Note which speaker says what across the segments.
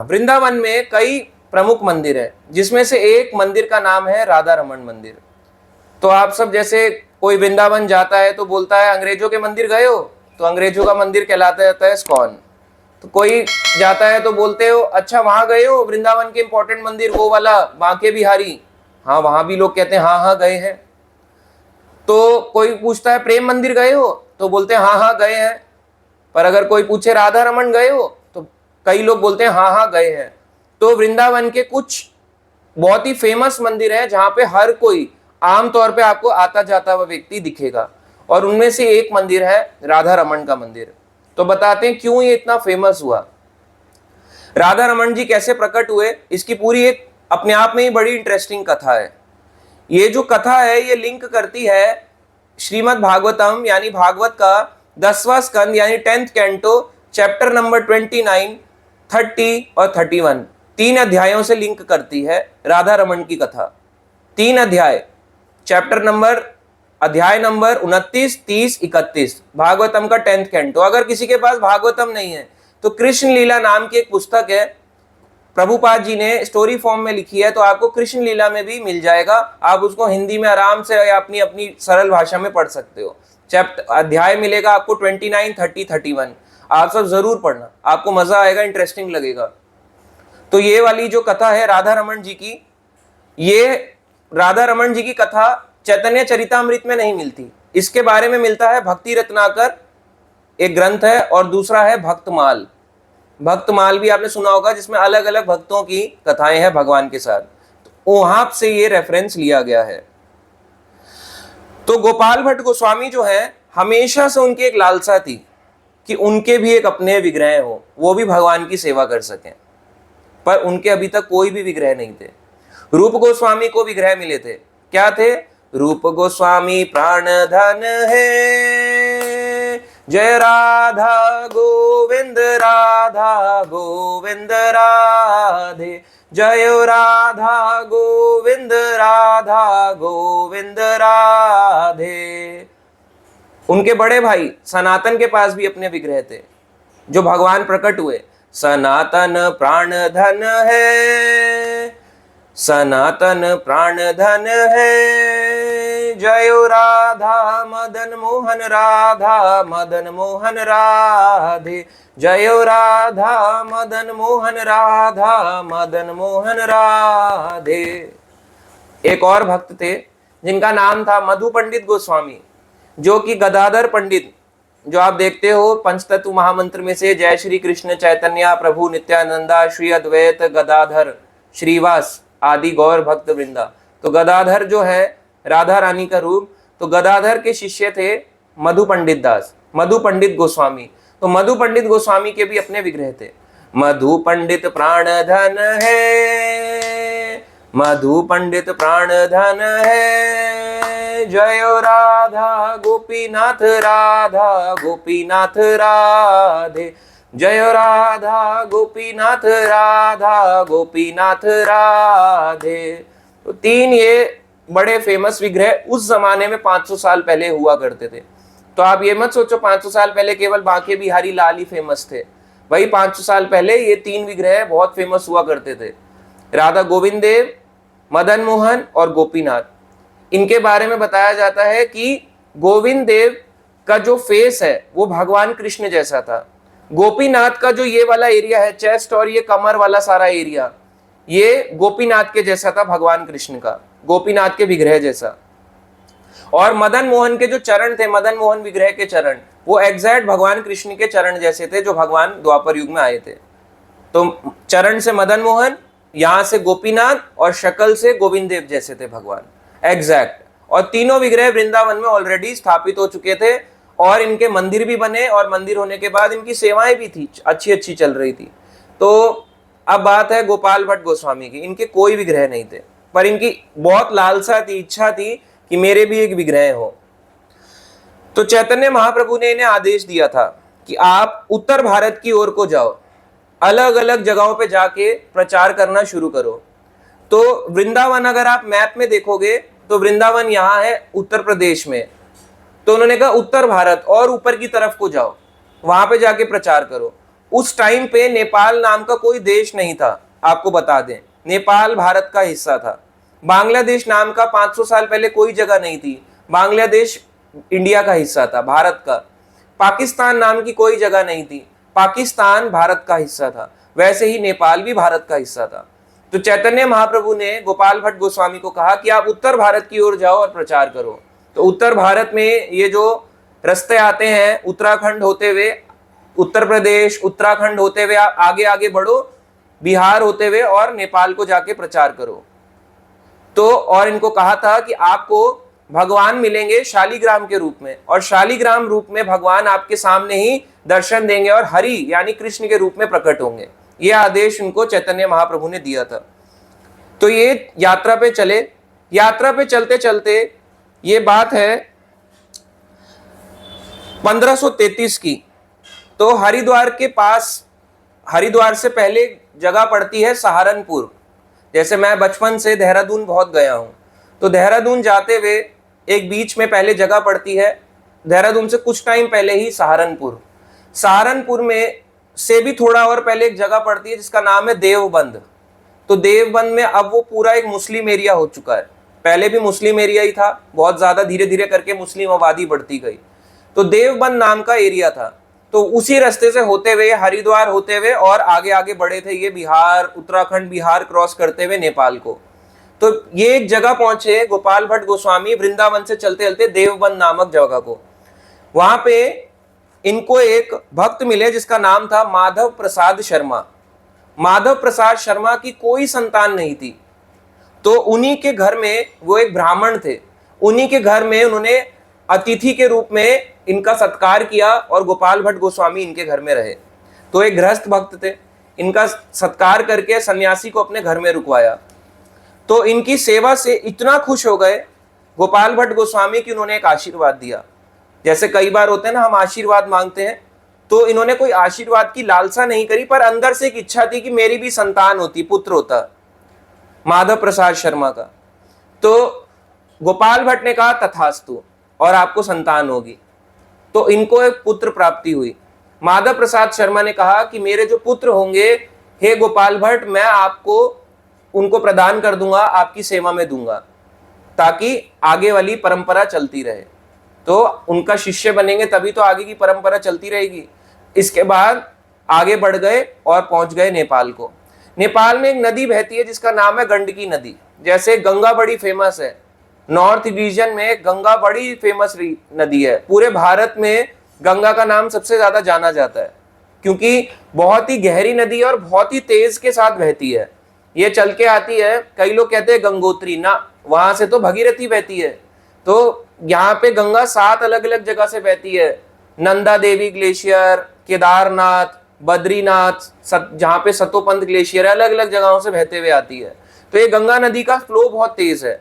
Speaker 1: वृंदावन में कई प्रमुख मंदिर है, जिसमें से एक मंदिर का नाम है राधा रमन मंदिर। तो आप सब जैसे कोई वृंदावन जाता है तो बोलता है अंग्रेजों के मंदिर गए हो, तो अंग्रेजों का मंदिर कहलाता जाता है इस्कॉन। तो कोई जाता है तो बोलते हो अच्छा वहां गए हो वृंदावन के इंपॉर्टेंट मंदिर वो वाला बांके बिहारी, हाँ वहां भी लोग कहते हैं हाँ हाँ गए हैं। तो कोई पूछता है प्रेम मंदिर गए हो, तो बोलते हैं हाँ हाँ गए हैं। पर अगर कोई पूछे राधा रमन गए हो, तो कई लोग बोलते हैं हाँ हाँ गए हैं। तो वृंदावन के कुछ बहुत ही फेमस मंदिर हैं जहां पे हर कोई आमतौर पे आपको आता जाता हुआ व्यक्ति दिखेगा, और उनमें से एक मंदिर है राधा रमन का मंदिर। तो बताते हैं क्यों ये इतना फेमस हुआ, राधा रमन जी कैसे प्रकट हुए, इसकी पूरी एक अपने आप में ही बड़ी इंटरेस्टिंग कथा है। ये जो कथा है ये लिंक करती है श्रीमद् भागवतम यानी भागवत का 10वां स्कंद यानी 10th कैंटो चैप्टर नंबर 29, 30 और 31 तीन अध्यायों से लिंक करती है राधा रमन की कथा। तीन अध्याय, चैप्टर नंबर अध्याय नंबर 29, 30, 31 भागवतम का 10th कैंटो। अगर किसी के पास भागवतम नहीं है तो कृष्ण लीला नाम की एक पुस्तक है, प्रभुपाद जी ने स्टोरी फॉर्म में लिखी है, तो आपको कृष्ण लीला में भी मिल जाएगा। आप उसको हिंदी में आराम से या अपनी अपनी सरल भाषा में पढ़ सकते हो। चैप्टर अध्याय मिलेगा आपको 29, 30, 31। आप सब जरूर पढ़ना, आपको मजा आएगा, इंटरेस्टिंग लगेगा। तो ये वाली जो कथा है राधा रमन जी की, ये राधा रमन जी की कथा चैतन्य चरितामृत में नहीं मिलती, इसके बारे में मिलता है भक्ति रत्नाकर एक ग्रंथ है, और दूसरा है भक्तमाल। भक्तमाल भी आपने सुना होगा, जिसमें अलग अलग भक्तों की कथाएं हैं भगवान के साथ। तो वहां से ये रेफरेंस लिया गया है। तो गोपाल भट्ट गोस्वामी जो है, हमेशा से उनकी एक लालसा थी कि उनके भी एक अपने विग्रह हो, वो भी भगवान की सेवा कर सकें। पर उनके अभी तक कोई भी विग्रह नहीं थे। रूप गोस्वामी को विग्रह मिले थे, क्या थे? रूप गोस्वामी प्राण धन है, जय राधा गोविंद राधा गोविंद राधे, जय राधा गोविंद राधा गोविंद राधे। उनके बड़े भाई सनातन के पास भी अपने विग्रह थे जो भगवान प्रकट हुए। सनातन प्राण धन है, सनातन प्राण धन है, जय राधा मदन मोहन राधा मदन मोहन राधे, जय राधा मदन मोहन राधा मदन मोहन राधे। एक और भक्त थे जिनका नाम था मधु पंडित गोस्वामी, जो कि गदाधर पंडित, जो आप देखते हो पंचतत्व महामंत्र में से जय श्री कृष्ण चैतन्य प्रभु नित्यानंदा श्री अद्वैत गदाधर श्रीवास आदि गौर भक्त वृंदा। तो गदाधर जो है राधा रानी का रूप, तो गदाधर के शिष्य थे मधु पंडित दास, मधु पंडित गोस्वामी। तो मधु पंडित गोस्वामी के भी अपने विग्रह थे। मधु पंडित प्राण धन है, मधु पंडित प्राण धन है, जय राधा गोपीनाथ राधा गोपीनाथ राधे, जय राधा गोपीनाथ राधा गोपीनाथ राधे। तो तीन ये बड़े फेमस विग्रह उस जमाने में 500 साल पहले हुआ करते थे। तो आप ये मत सोचो 500 साल पहले केवल बांके बिहारी लाल ही फेमस थे, वही 500 साल पहले ये तीन विग्रह बहुत फेमस हुआ करते थे। राधा गोविंद देव, मदन मोहन और गोपीनाथ। इनके बारे में बताया जाता है कि गोविंद देव का जो फेस है वो भगवान कृष्ण जैसा था। गोपीनाथ का जो ये वाला एरिया है, चेस्ट और ये कमर वाला सारा एरिया, ये गोपीनाथ के जैसा था भगवान कृष्ण का, गोपीनाथ के विग्रह जैसा। और मदन मोहन के जो चरण थे, मदन मोहन विग्रह के चरण, वो एग्जैक्ट भगवान कृष्ण के चरण जैसे थे जो भगवान द्वापर युग में आए थे। तो चरण से मदन मोहन, यहां से गोपीनाथ, और शक्ल से गोविंद देव जैसे थे भगवान, एग्जैक्ट। और तीनों विग्रह वृंदावन में ऑलरेडी स्थापित हो चुके थे, और इनके मंदिर भी बने, और मंदिर होने के बाद इनकी सेवाएं भी थी, अच्छी अच्छी चल रही थी। तो अब बात है गोपाल भट्ट गोस्वामी की। इनके कोई विग्रह नहीं थे, पर इनकी बहुत लालसा थी, इच्छा थी कि मेरे भी एक विग्रह हो। तो चैतन्य महाप्रभु ने इन्हें आदेश दिया था कि आप उत्तर भारत की ओर को जाओ, अलग अलग जगहों पे जाके प्रचार करना शुरू करो। तो वृंदावन अगर आप मैप में देखोगे तो वृंदावन यहाँ है उत्तर प्रदेश में। तो उन्होंने कहा उत्तर भारत और ऊपर की तरफ को जाओ, वहां पे जाके प्रचार करो। उस टाइम पे नेपाल नाम का कोई देश नहीं था, आपको बता दें। नेपाल भारत का हिस्सा था। बांग्लादेश नाम का 500 साल पहले कोई जगह नहीं थी, बांग्लादेश इंडिया का हिस्सा था, भारत का। पाकिस्तान नाम की कोई जगह नहीं थी, पाकिस्तान भारत का हिस्सा था। वैसे ही नेपाल भी भारत का हिस्सा था। तो चैतन्य महाप्रभु ने गोपाल भट्ट गोस्वामी को कहा कि आप उत्तर भारत की ओर जाओ और प्रचार करो। तो उत्तर भारत में ये जो रास्ते आते हैं, उत्तराखंड होते हुए, उत्तर प्रदेश, उत्तराखंड होते हुए आगे आगे बढ़ो, बिहार होते हुए और नेपाल को जाके प्रचार करो। तो और इनको कहा था कि आपको भगवान मिलेंगे शालिग्राम के रूप में, और शालिग्राम रूप में भगवान आपके सामने ही दर्शन देंगे और हरि यानी कृष्ण के रूप में प्रकट होंगे। यह आदेश उनको चैतन्य महाप्रभु ने दिया था। तो ये यात्रा पे चले। यात्रा पे चलते चलते ये बात है 1533 की। तो हरिद्वार के पास, हरिद्वार से पहले जगह पड़ती है सहारनपुर। जैसे मैं बचपन से देहरादून बहुत गया हूं, तो देहरादून जाते हुए एक बीच में पहले जगह पड़ती है, देहरादून से कुछ टाइम पहले ही सहारनपुर। सहारनपुर में से भी थोड़ा और पहले एक जगह पड़ती है जिसका नाम है देवबंद। तो देवबंद में अब वो पूरा एक मुस्लिम एरिया हो चुका है। पहले भी मुस्लिम एरिया ही था, बहुत ज्यादा धीरे धीरे करके मुस्लिम आबादी बढ़ती गई। तो देवबंद नाम का एरिया था। तो उसी रास्ते से होते हुए, हरिद्वार होते हुए और आगे आगे बढ़े थे ये बिहार, उत्तराखंड, बिहार क्रॉस करते हुए नेपाल को। तो ये एक जगह पहुंचे गोपाल भट्ट गोस्वामी, वृंदावन से चलते चलते देवबंद नामक जगह को। वहां पे इनको एक भक्त मिले जिसका नाम था माधव प्रसाद शर्मा। माधव प्रसाद शर्मा की कोई संतान नहीं थी, तो उन्हीं के घर में, वो एक ब्राह्मण थे, उन्हीं के घर में उन्होंने अतिथि के रूप में इनका सत्कार किया और गोपाल भट्ट गोस्वामी इनके घर में रहे। तो एक गृहस्थ भक्त थे, इनका सत्कार करके सन्यासी को अपने घर में रुकवाया। तो इनकी सेवा से इतना खुश हो गए गोपाल भट्ट गोस्वामी कि उन्होंने एक आशीर्वाद दिया। जैसे कई बार होते हैं ना, हम आशीर्वाद मांगते हैं, तो इन्होंने कोई आशीर्वाद की लालसा नहीं करी, पर अंदर से एक इच्छा थी कि मेरी भी संतान होती, पुत्र होता माधव प्रसाद शर्मा का। तो गोपाल भट्ट ने कहा तथास्तु, और आपको संतान होगी। तो इनको एक पुत्र प्राप्ति हुई। माधव प्रसाद शर्मा ने कहा कि मेरे जो पुत्र होंगे, हे गोपाल भट्ट, मैं आपको उनको प्रदान कर दूंगा, आपकी सेवा में दूंगा, ताकि आगे वाली परंपरा चलती रहे। तो उनका शिष्य बनेंगे तभी तो आगे की परंपरा चलती रहेगी। इसके बाद आगे बढ़ गए और पहुंच गए नेपाल को। नेपाल में एक नदी बहती है जिसका नाम है गंडकी नदी। जैसे गंगा बड़ी फेमस है, नॉर्थ रीजन में गंगा बड़ी फेमस नदी है। पूरे भारत में गंगा का नाम सबसे ज्यादा जाना जाता है, क्योंकि बहुत ही गहरी नदी है और बहुत ही तेज के साथ बहती है। ये चल के आती है, कई लोग कहते हैं गंगोत्री ना, वहां से तो भगीरथी बहती है। तो यहाँ पे गंगा 7 अलग अलग जगह से बहती है। नंदा देवी ग्लेशियर, केदारनाथ, बद्रीनाथ, जहाँ पे सतोपंथ ग्लेशियर, अलग अलग जगहों से बहते हुए आती है। तो ये गंगा नदी का फ्लो बहुत तेज है।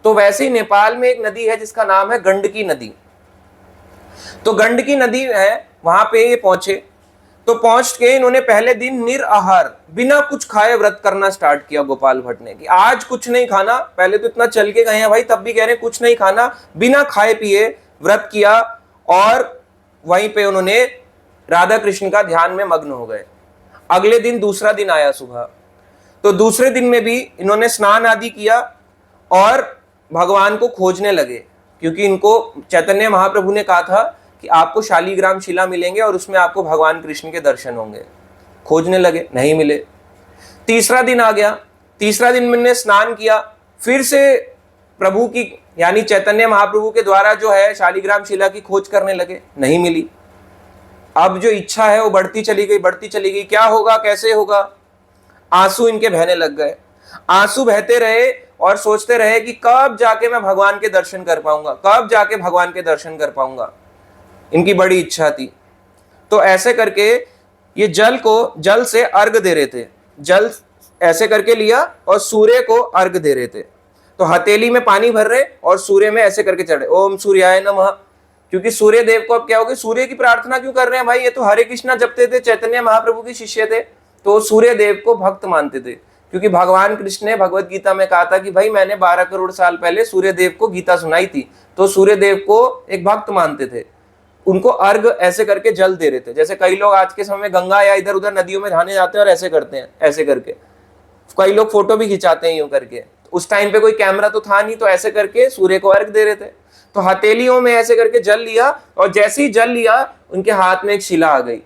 Speaker 1: तो वैसे ही नेपाल में एक नदी है जिसका नाम है गंडकी नदी। तो गंडकी नदी है, वहां पे ये पहुंचे। तो पहुंच के इन्होंने पहले दिन निराहार, बिना कुछ खाए व्रत करना स्टार्ट किया गोपाल भट्ट ने, कि आज कुछ नहीं खाना। पहले तो इतना चल के गए हैं भाई, तब भी कह रहे हैं कुछ नहीं खाना, बिना खाए पिए व्रत किया। और वहीं पे उन्होंने राधा कृष्ण का ध्यान में मग्न हो गए। अगले दिन दूसरा दिन आया सुबह। तो दूसरे दिन में भी इन्होंने स्नान आदि किया और भगवान को खोजने लगे, क्योंकि इनको चैतन्य महाप्रभु ने कहा था कि आपको शालिग्राम शिला मिलेंगे और उसमें आपको भगवान कृष्ण के दर्शन होंगे। खोजने लगे, नहीं मिले। तीसरा दिन आ गया। तीसरा दिन मैंने स्नान किया, फिर से प्रभु की यानी चैतन्य महाप्रभु के द्वारा जो है शालिग्राम शिला की खोज करने लगे, नहीं मिली। अब जो इच्छा है वो बढ़ती चली गई, बढ़ती चली गई। क्या होगा, कैसे होगा? आंसू इनके बहने लग गए। आंसू बहते रहे और सोचते रहे कि कब जाके मैं भगवान के दर्शन कर पाऊंगा, कब जाके भगवान के दर्शन कर पाऊंगा। इनकी बड़ी इच्छा थी। तो ऐसे करके ये जल से अर्घ दे रहे थे। जल ऐसे करके लिया और सूर्य को अर्घ दे रहे थे। तो हथेली में पानी भर रहे और सूर्य में ऐसे करके चढ़े, ओम सूर्याय नमः। क्योंकि सूर्य देव को अब क्या होगी, सूर्य की प्रार्थना क्यों कर रहे हैं भाई, ये तो हरे कृष्णा जपते थे, चैतन्य महाप्रभु के शिष्य थे, तो सूर्य देव को भक्त मानते थे। क्योंकि भगवान कृष्ण ने भगवत गीता में कहा था कि भाई मैंने 12 करोड़ साल पहले सूर्य देव को गीता सुनाई थी, तो सूर्य देव को एक भक्त मानते थे। उनको अर्घ ऐसे करके जल दे रहे थे। जैसे कई लोग आज के समय में गंगा या इधर उधर नदियों में नहाने जाते हैं और ऐसे करते हैं, ऐसे करके कई लोग फोटो भी खिंचाते हैं यूं करके। उस टाइम पे कोई कैमरा तो था नहीं, तो ऐसे करके सूर्य को अर्घ दे रहे थे। तो हथेलियों में ऐसे करके जल लिया, और जैसे ही जल लिया उनके हाथ में एक शिला आ गई।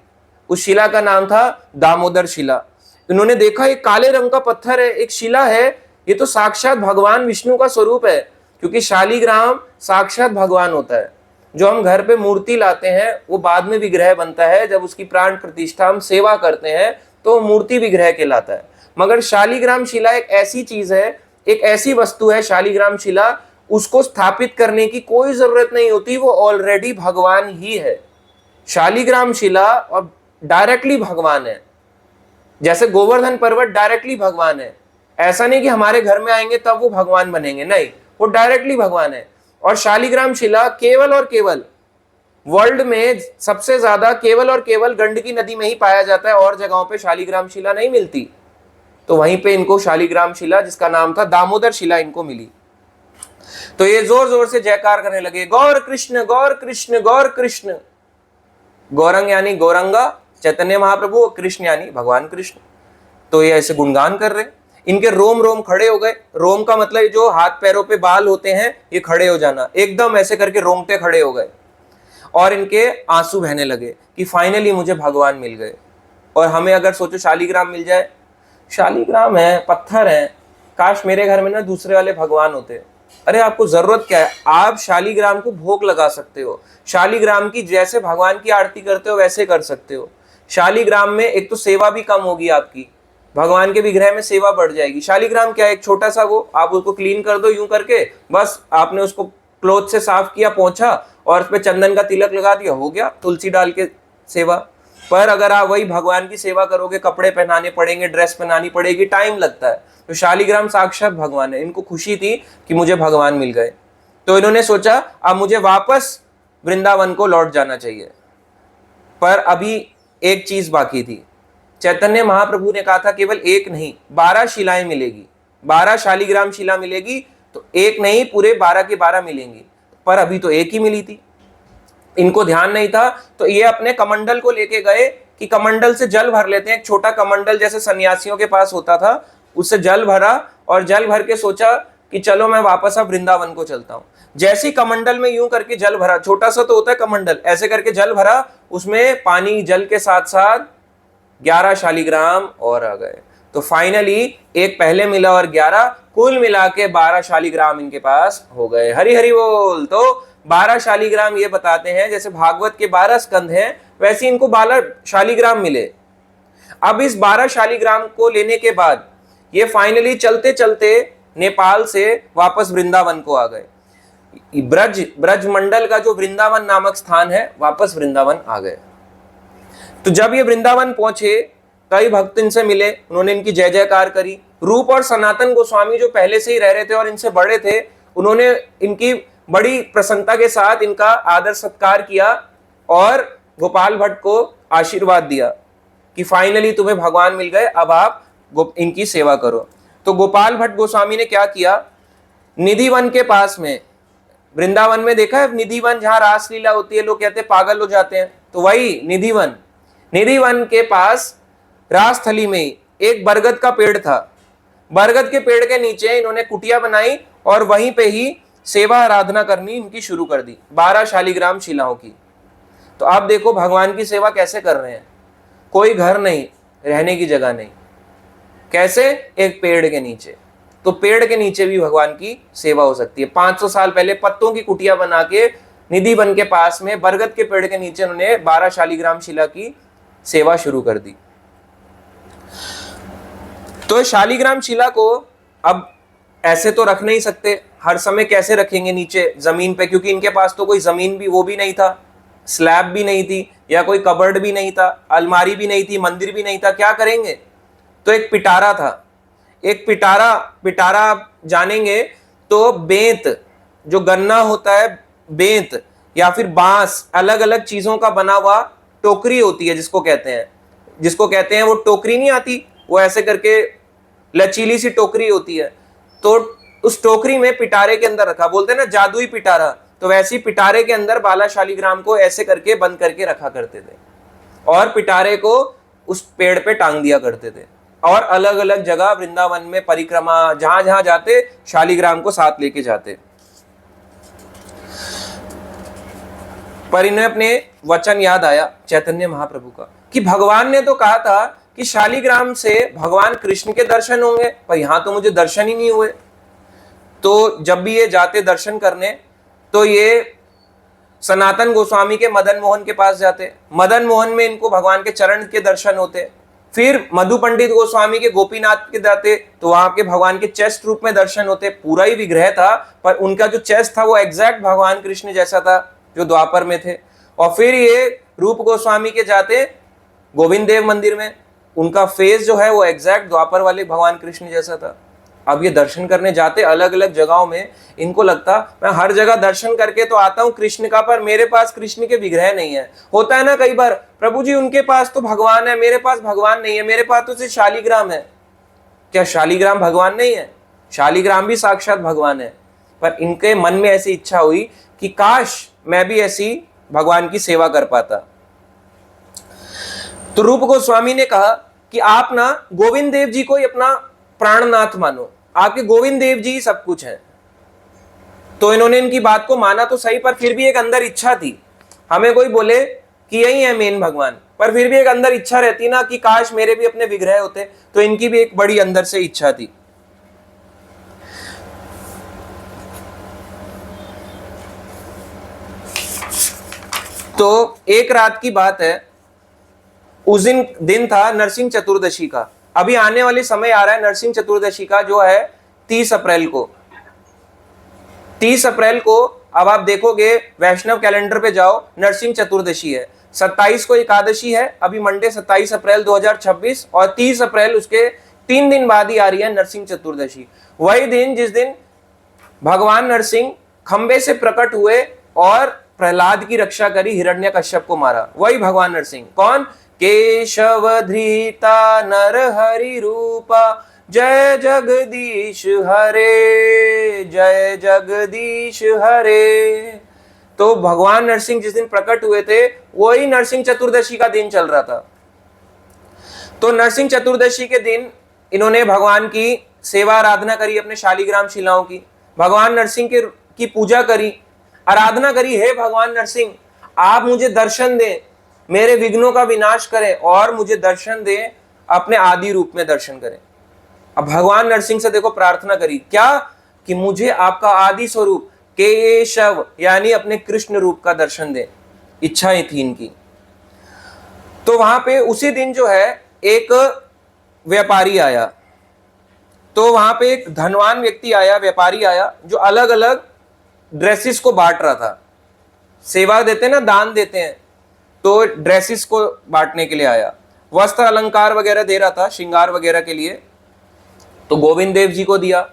Speaker 1: उस शिला का नाम था दामोदर शिला। इन्होंने देखा एक काले रंग का पत्थर है, एक शिला है, ये तो साक्षात भगवान विष्णु का स्वरूप है। क्योंकि शालिग्राम साक्षात भगवान होता है। जो हम घर पे मूर्ति लाते हैं वो बाद में विग्रह बनता है, जब उसकी प्राण प्रतिष्ठा हम सेवा करते हैं तो मूर्ति विग्रह कहलाता है। मगर शालिग्राम शिला एक ऐसी चीज है, एक ऐसी वस्तु है शालिग्राम शिला, उसको स्थापित करने की कोई जरूरत नहीं होती, वो ऑलरेडी भगवान ही है। शालिग्राम शिला और डायरेक्टली भगवान है। जैसे गोवर्धन पर्वत डायरेक्टली भगवान है। ऐसा नहीं कि हमारे घर में आएंगे तब वो भगवान बनेंगे, नहीं, वो डायरेक्टली भगवान है। और शालिग्राम शिला केवल और केवल वर्ल्ड में सबसे ज्यादा केवल और केवल गंडकी नदी में ही पाया जाता है, और जगहों पे शालिग्राम शिला नहीं मिलती। तो वहीं पे इनको शालिग्राम शिला, जिसका नाम था दामोदर शिला, इनको मिली। तो ये जोर जोर से जयकार करने लगे, गौर कृष्ण गौर कृष्ण गौर कृष्ण। गौरंग यानी गौरंगा चैतन्य महाप्रभु, कृष्ण यानी भगवान कृष्ण। तो ये ऐसे गुणगान कर रहे, इनके रोम रोम खड़े हो गए। रोम का मतलब जो हाथ पैरों पे बाल होते हैं, ये खड़े हो जाना, एकदम ऐसे करके रोंगटे खड़े हो गए। और इनके आंसू बहने लगे कि फाइनली मुझे भगवान मिल गए। और हमें अगर सोचो शालिग्राम मिल जाए, शालिग्राम है, पत्थर है, काश मेरे घर में ना दूसरे वाले भगवान होते। अरे आपको जरूरत क्या है, आप शालिग्राम को भोग लगा सकते हो। शालिग्राम की जैसे भगवान की आरती करते हो वैसे कर सकते हो। शालिग्राम में एक तो सेवा भी कम होगी आपकी, भगवान के विग्रह में सेवा बढ़ जाएगी। शालिग्राम क्या है, एक छोटा सा वो, आप उसको क्लीन कर दो यूं करके, बस आपने उसको क्लोथ से साफ किया, पोंछा और उस पे चंदन का तिलक लगा दिया, हो गया, तुलसी डाल के सेवा। पर अगर आप वही भगवान की सेवा करोगे, कपड़े पहनाने पड़ेंगे, ड्रेस पहनानी पड़ेगी, टाइम लगता है। तो शालिग्राम साक्षात भगवान है। इनको खुशी थी कि मुझे भगवान मिल गए। तो इन्होंने सोचा अब मुझे वापस वृंदावन को लौट जाना चाहिए। पर अभी एक चीज बाकी थी। चैतन्य महाप्रभु ने कहा था केवल एक नहीं, 12 शिलाएं मिलेगी, 12 शालिग्राम शिला मिलेगी। तो एक नहीं, पूरे 12 के 12 मिलेंगी। पर अभी तो एक ही मिली थी, इनको ध्यान नहीं था। तो ये अपने कमंडल को लेके गए कि कमंडल से जल भर लेते हैं। एक छोटा कमंडल जैसे सन्यासियों के पास होता था, उससे जल भरा और जल भर के सोचा कि चलो मैं वापस अब वृंदावन को चलता हूं। जैसी कमंडल में यूं करके जल भरा, छोटा सा तो होता है कमंडल, ऐसे करके जल भरा, उसमें पानी जल के साथ साथ 11 शालिग्राम और आ गए। तो फाइनली एक पहले मिला और 11, कुल मिला के 12 शालिग्राम इनके पास हो गए। हरि हरि बोल। तो 12 शालिग्राम ये बताते हैं, जैसे भागवत के 12 स्कंध हैं, वैसे इनको 12 शालिग्राम मिले। अब इस 12 शालिग्राम को लेने के बाद ये फाइनली चलते चलते नेपाल से वापस वृंदावन को आ गए। ब्रज मंडल का जो वृंदावन नामक स्थान है, वापस वृंदावन आ गए। तो जब ये वृंदावन पहुंचे, कई भक्त इनसे मिले, उन्होंने इनकी जय जयकार करी। रूप और सनातन गोस्वामी जो पहले से ही रह रहे थे और इनसे बड़े थे, उन्होंने इनकी बड़ी प्रसन्नता के साथ इनका आदर सत्कार किया और गोपाल भट्ट को आशीर्वाद दिया कि फाइनली तुम्हें भगवान मिल गए, अब आप इनकी सेवा करो। तो गोपाल भट्ट गोस्वामी ने क्या किया, निधिवन के पास में, वृंदावन में देखा है निधिवन, जहां रासलीला होती है, लोग कहते हैं पागल हो जाते हैं, तो वही निधिवन। निधिवन के पास रासथली में ही एक बरगद का पेड़ था। बरगद के पेड़ के नीचे इन्होंने कुटिया बनाई और वहीं पे ही सेवा आराधना करनी इनकी शुरू कर दी, 12 शालिग्राम शिलाओं की। तो आप देखो भगवान की सेवा कैसे कर रहे हैं। कोई घर नहीं, रहने की जगह नहीं, कैसे, एक पेड़ के नीचे। तो पेड़ के नीचे भी भगवान की सेवा हो सकती है। 500 साल पहले पत्तों की कुटिया बना के निधिवन के पास में बरगद के पेड़ के नीचे उन्होंने 12 शालिग्राम शिला की सेवा शुरू कर दी। तो शालिग्राम शिला को अब ऐसे तो रख नहीं सकते, हर समय कैसे रखेंगे नीचे जमीन पे, क्योंकि इनके पास तो कोई जमीन भी वो भी नहीं था, स्लैब भी नहीं थी, या कोई कबर्ड भी नहीं था, अलमारी भी नहीं थी, मंदिर भी नहीं था, क्या करेंगे। तो एक पिटारा था। एक पिटारा आप जानेंगे तो बेंत, जो गन्ना होता है, बेंत या फिर बांस, अलग अलग चीजों का बना हुआ टोकरी होती है, जिसको कहते हैं वो टोकरी नहीं आती, वो ऐसे करके लचीली सी टोकरी होती है। तो उस टोकरी में पिटारे के अंदर रखा, बोलते हैं ना जादुई पिटारा, तो वैसे ही पिटारे के अंदर बाला शालीग्राम को ऐसे करके बंद करके रखा करते थे और पिटारे को उस पेड़ पे टांग दिया करते थे और अलग अलग जगह वृंदावन में परिक्रमा जहां जहां जाते शालीग्राम को साथ लेके जाते। पर इन्हें अपने वचन याद आया चैतन्य महाप्रभु का कि भगवान ने तो कहा था कि शालीग्राम से भगवान कृष्ण के दर्शन होंगे, पर यहां तो मुझे दर्शन ही नहीं हुए। तो जब भी ये जाते दर्शन करने तो ये सनातन गोस्वामी के मदन मोहन के पास जाते, मदन मोहन में इनको भगवान के चरण के दर्शन होते। फिर मधु पंडित गोस्वामी के गोपीनाथ के जाते तो वहां के भगवान के चेस्ट रूप में दर्शन होते। पूरा ही विग्रह था पर उनका जो चेस्ट था वो एग्जैक्ट भगवान कृष्ण जैसा था जो द्वापर में थे। और फिर ये रूप गोस्वामी के जाते गोविंद देव मंदिर में, उनका फेस जो है वो एग्जैक्ट द्वापर वाले भगवान कृष्ण जैसा था। अब ये दर्शन करने जाते अलग अलग जगहों में, इनको लगता मैं हर जगह दर्शन करके तो आता हूँ कृष्ण का, पर मेरे पास कृष्ण के विग्रह नहीं है। होता है ना कई बार, प्रभु जी उनके पास तो भगवान है, मेरे पास भगवान नहीं है, मेरे पास तो सिर्फ शालीग्राम है। क्या शालीग्राम भगवान नहीं है? शालीग्राम भी साक्षात भगवान है। पर इनके मन में ऐसी इच्छा हुई कि काश मैं भी ऐसी भगवान की सेवा कर पाता। तो रूप गोस्वामी ने कहा कि आप ना गोविंद देव जी को ही अपना प्राणनाथ मानो, आपके गोविंद देव जी सब कुछ है। तो इन्होंने इनकी बात को माना तो सही, पर फिर भी एक अंदर इच्छा थी। हमें कोई बोले कि यही है मेन भगवान, पर फिर भी एक अंदर इच्छा रहती ना कि काश मेरे भी अपने विग्रह होते। तो इनकी भी एक बड़ी अंदर से इच्छा थी। तो एक रात की बात है, उस दिन था नरसिंह चतुर्दशी का। अभी आने वाले समय आ रहा है नरसिंह चतुर्दशी का, जो है 30 अप्रैल को। 30 अप्रैल को अब आप देखोगे वैष्णव कैलेंडर पे जाओ, नरसिंह चतुर्दशी है। 27 को एकादशी है, अभी मंडे 27 अप्रैल 2026, और 30 अप्रैल उसके 3 दिन बाद ही आ रही है नरसिंह चतुर्दशी। वही दिन जिस दिन भगवान नरसिंह खंबे से प्रकट हुए और प्रहलाद की रक्षा करी, हिरण्यकश्यप को मारा। वही भगवान नरसिंह। कौन? केशव धृता नर हरि रूपा, जय जगदीश हरे, जय जगदीश हरे। तो भगवान नरसिंह जिस दिन प्रकट हुए थे वही नरसिंह चतुर्दशी का दिन चल रहा था। तो नरसिंह चतुर्दशी के दिन इन्होंने भगवान की सेवा आराधना करी, अपने शालीग्राम शिलाओं की, भगवान नरसिंह की पूजा करी, आराधना करी। हे भगवान नरसिंह, आप मुझे दर्शन दें, मेरे विघ्नों का विनाश करें और मुझे दर्शन दें, अपने आदि रूप में दर्शन करें। अब भगवान नरसिंह से देखो प्रार्थना करी क्या? कि मुझे आपका आदि स्वरूप केशव यानी अपने कृष्ण रूप का दर्शन दें। इच्छाएं थी इनकी। तो वहां पे उसी दिन जो है एक व्यापारी आया। तो वहां पे एक धनवान व्यक्ति आया, व्यापारी आया, जो अलग अलग ड्रेसेस को बांट रहा था। सेवा देते हैं ना, दान देते हैं, तो ड्रेसेस को बांटने के लिए आया। वस्त्र अलंकार वगैरह दे रहा था, श्रृंगार वगैरह के लिए। तो गोविंद देव जी को दिया,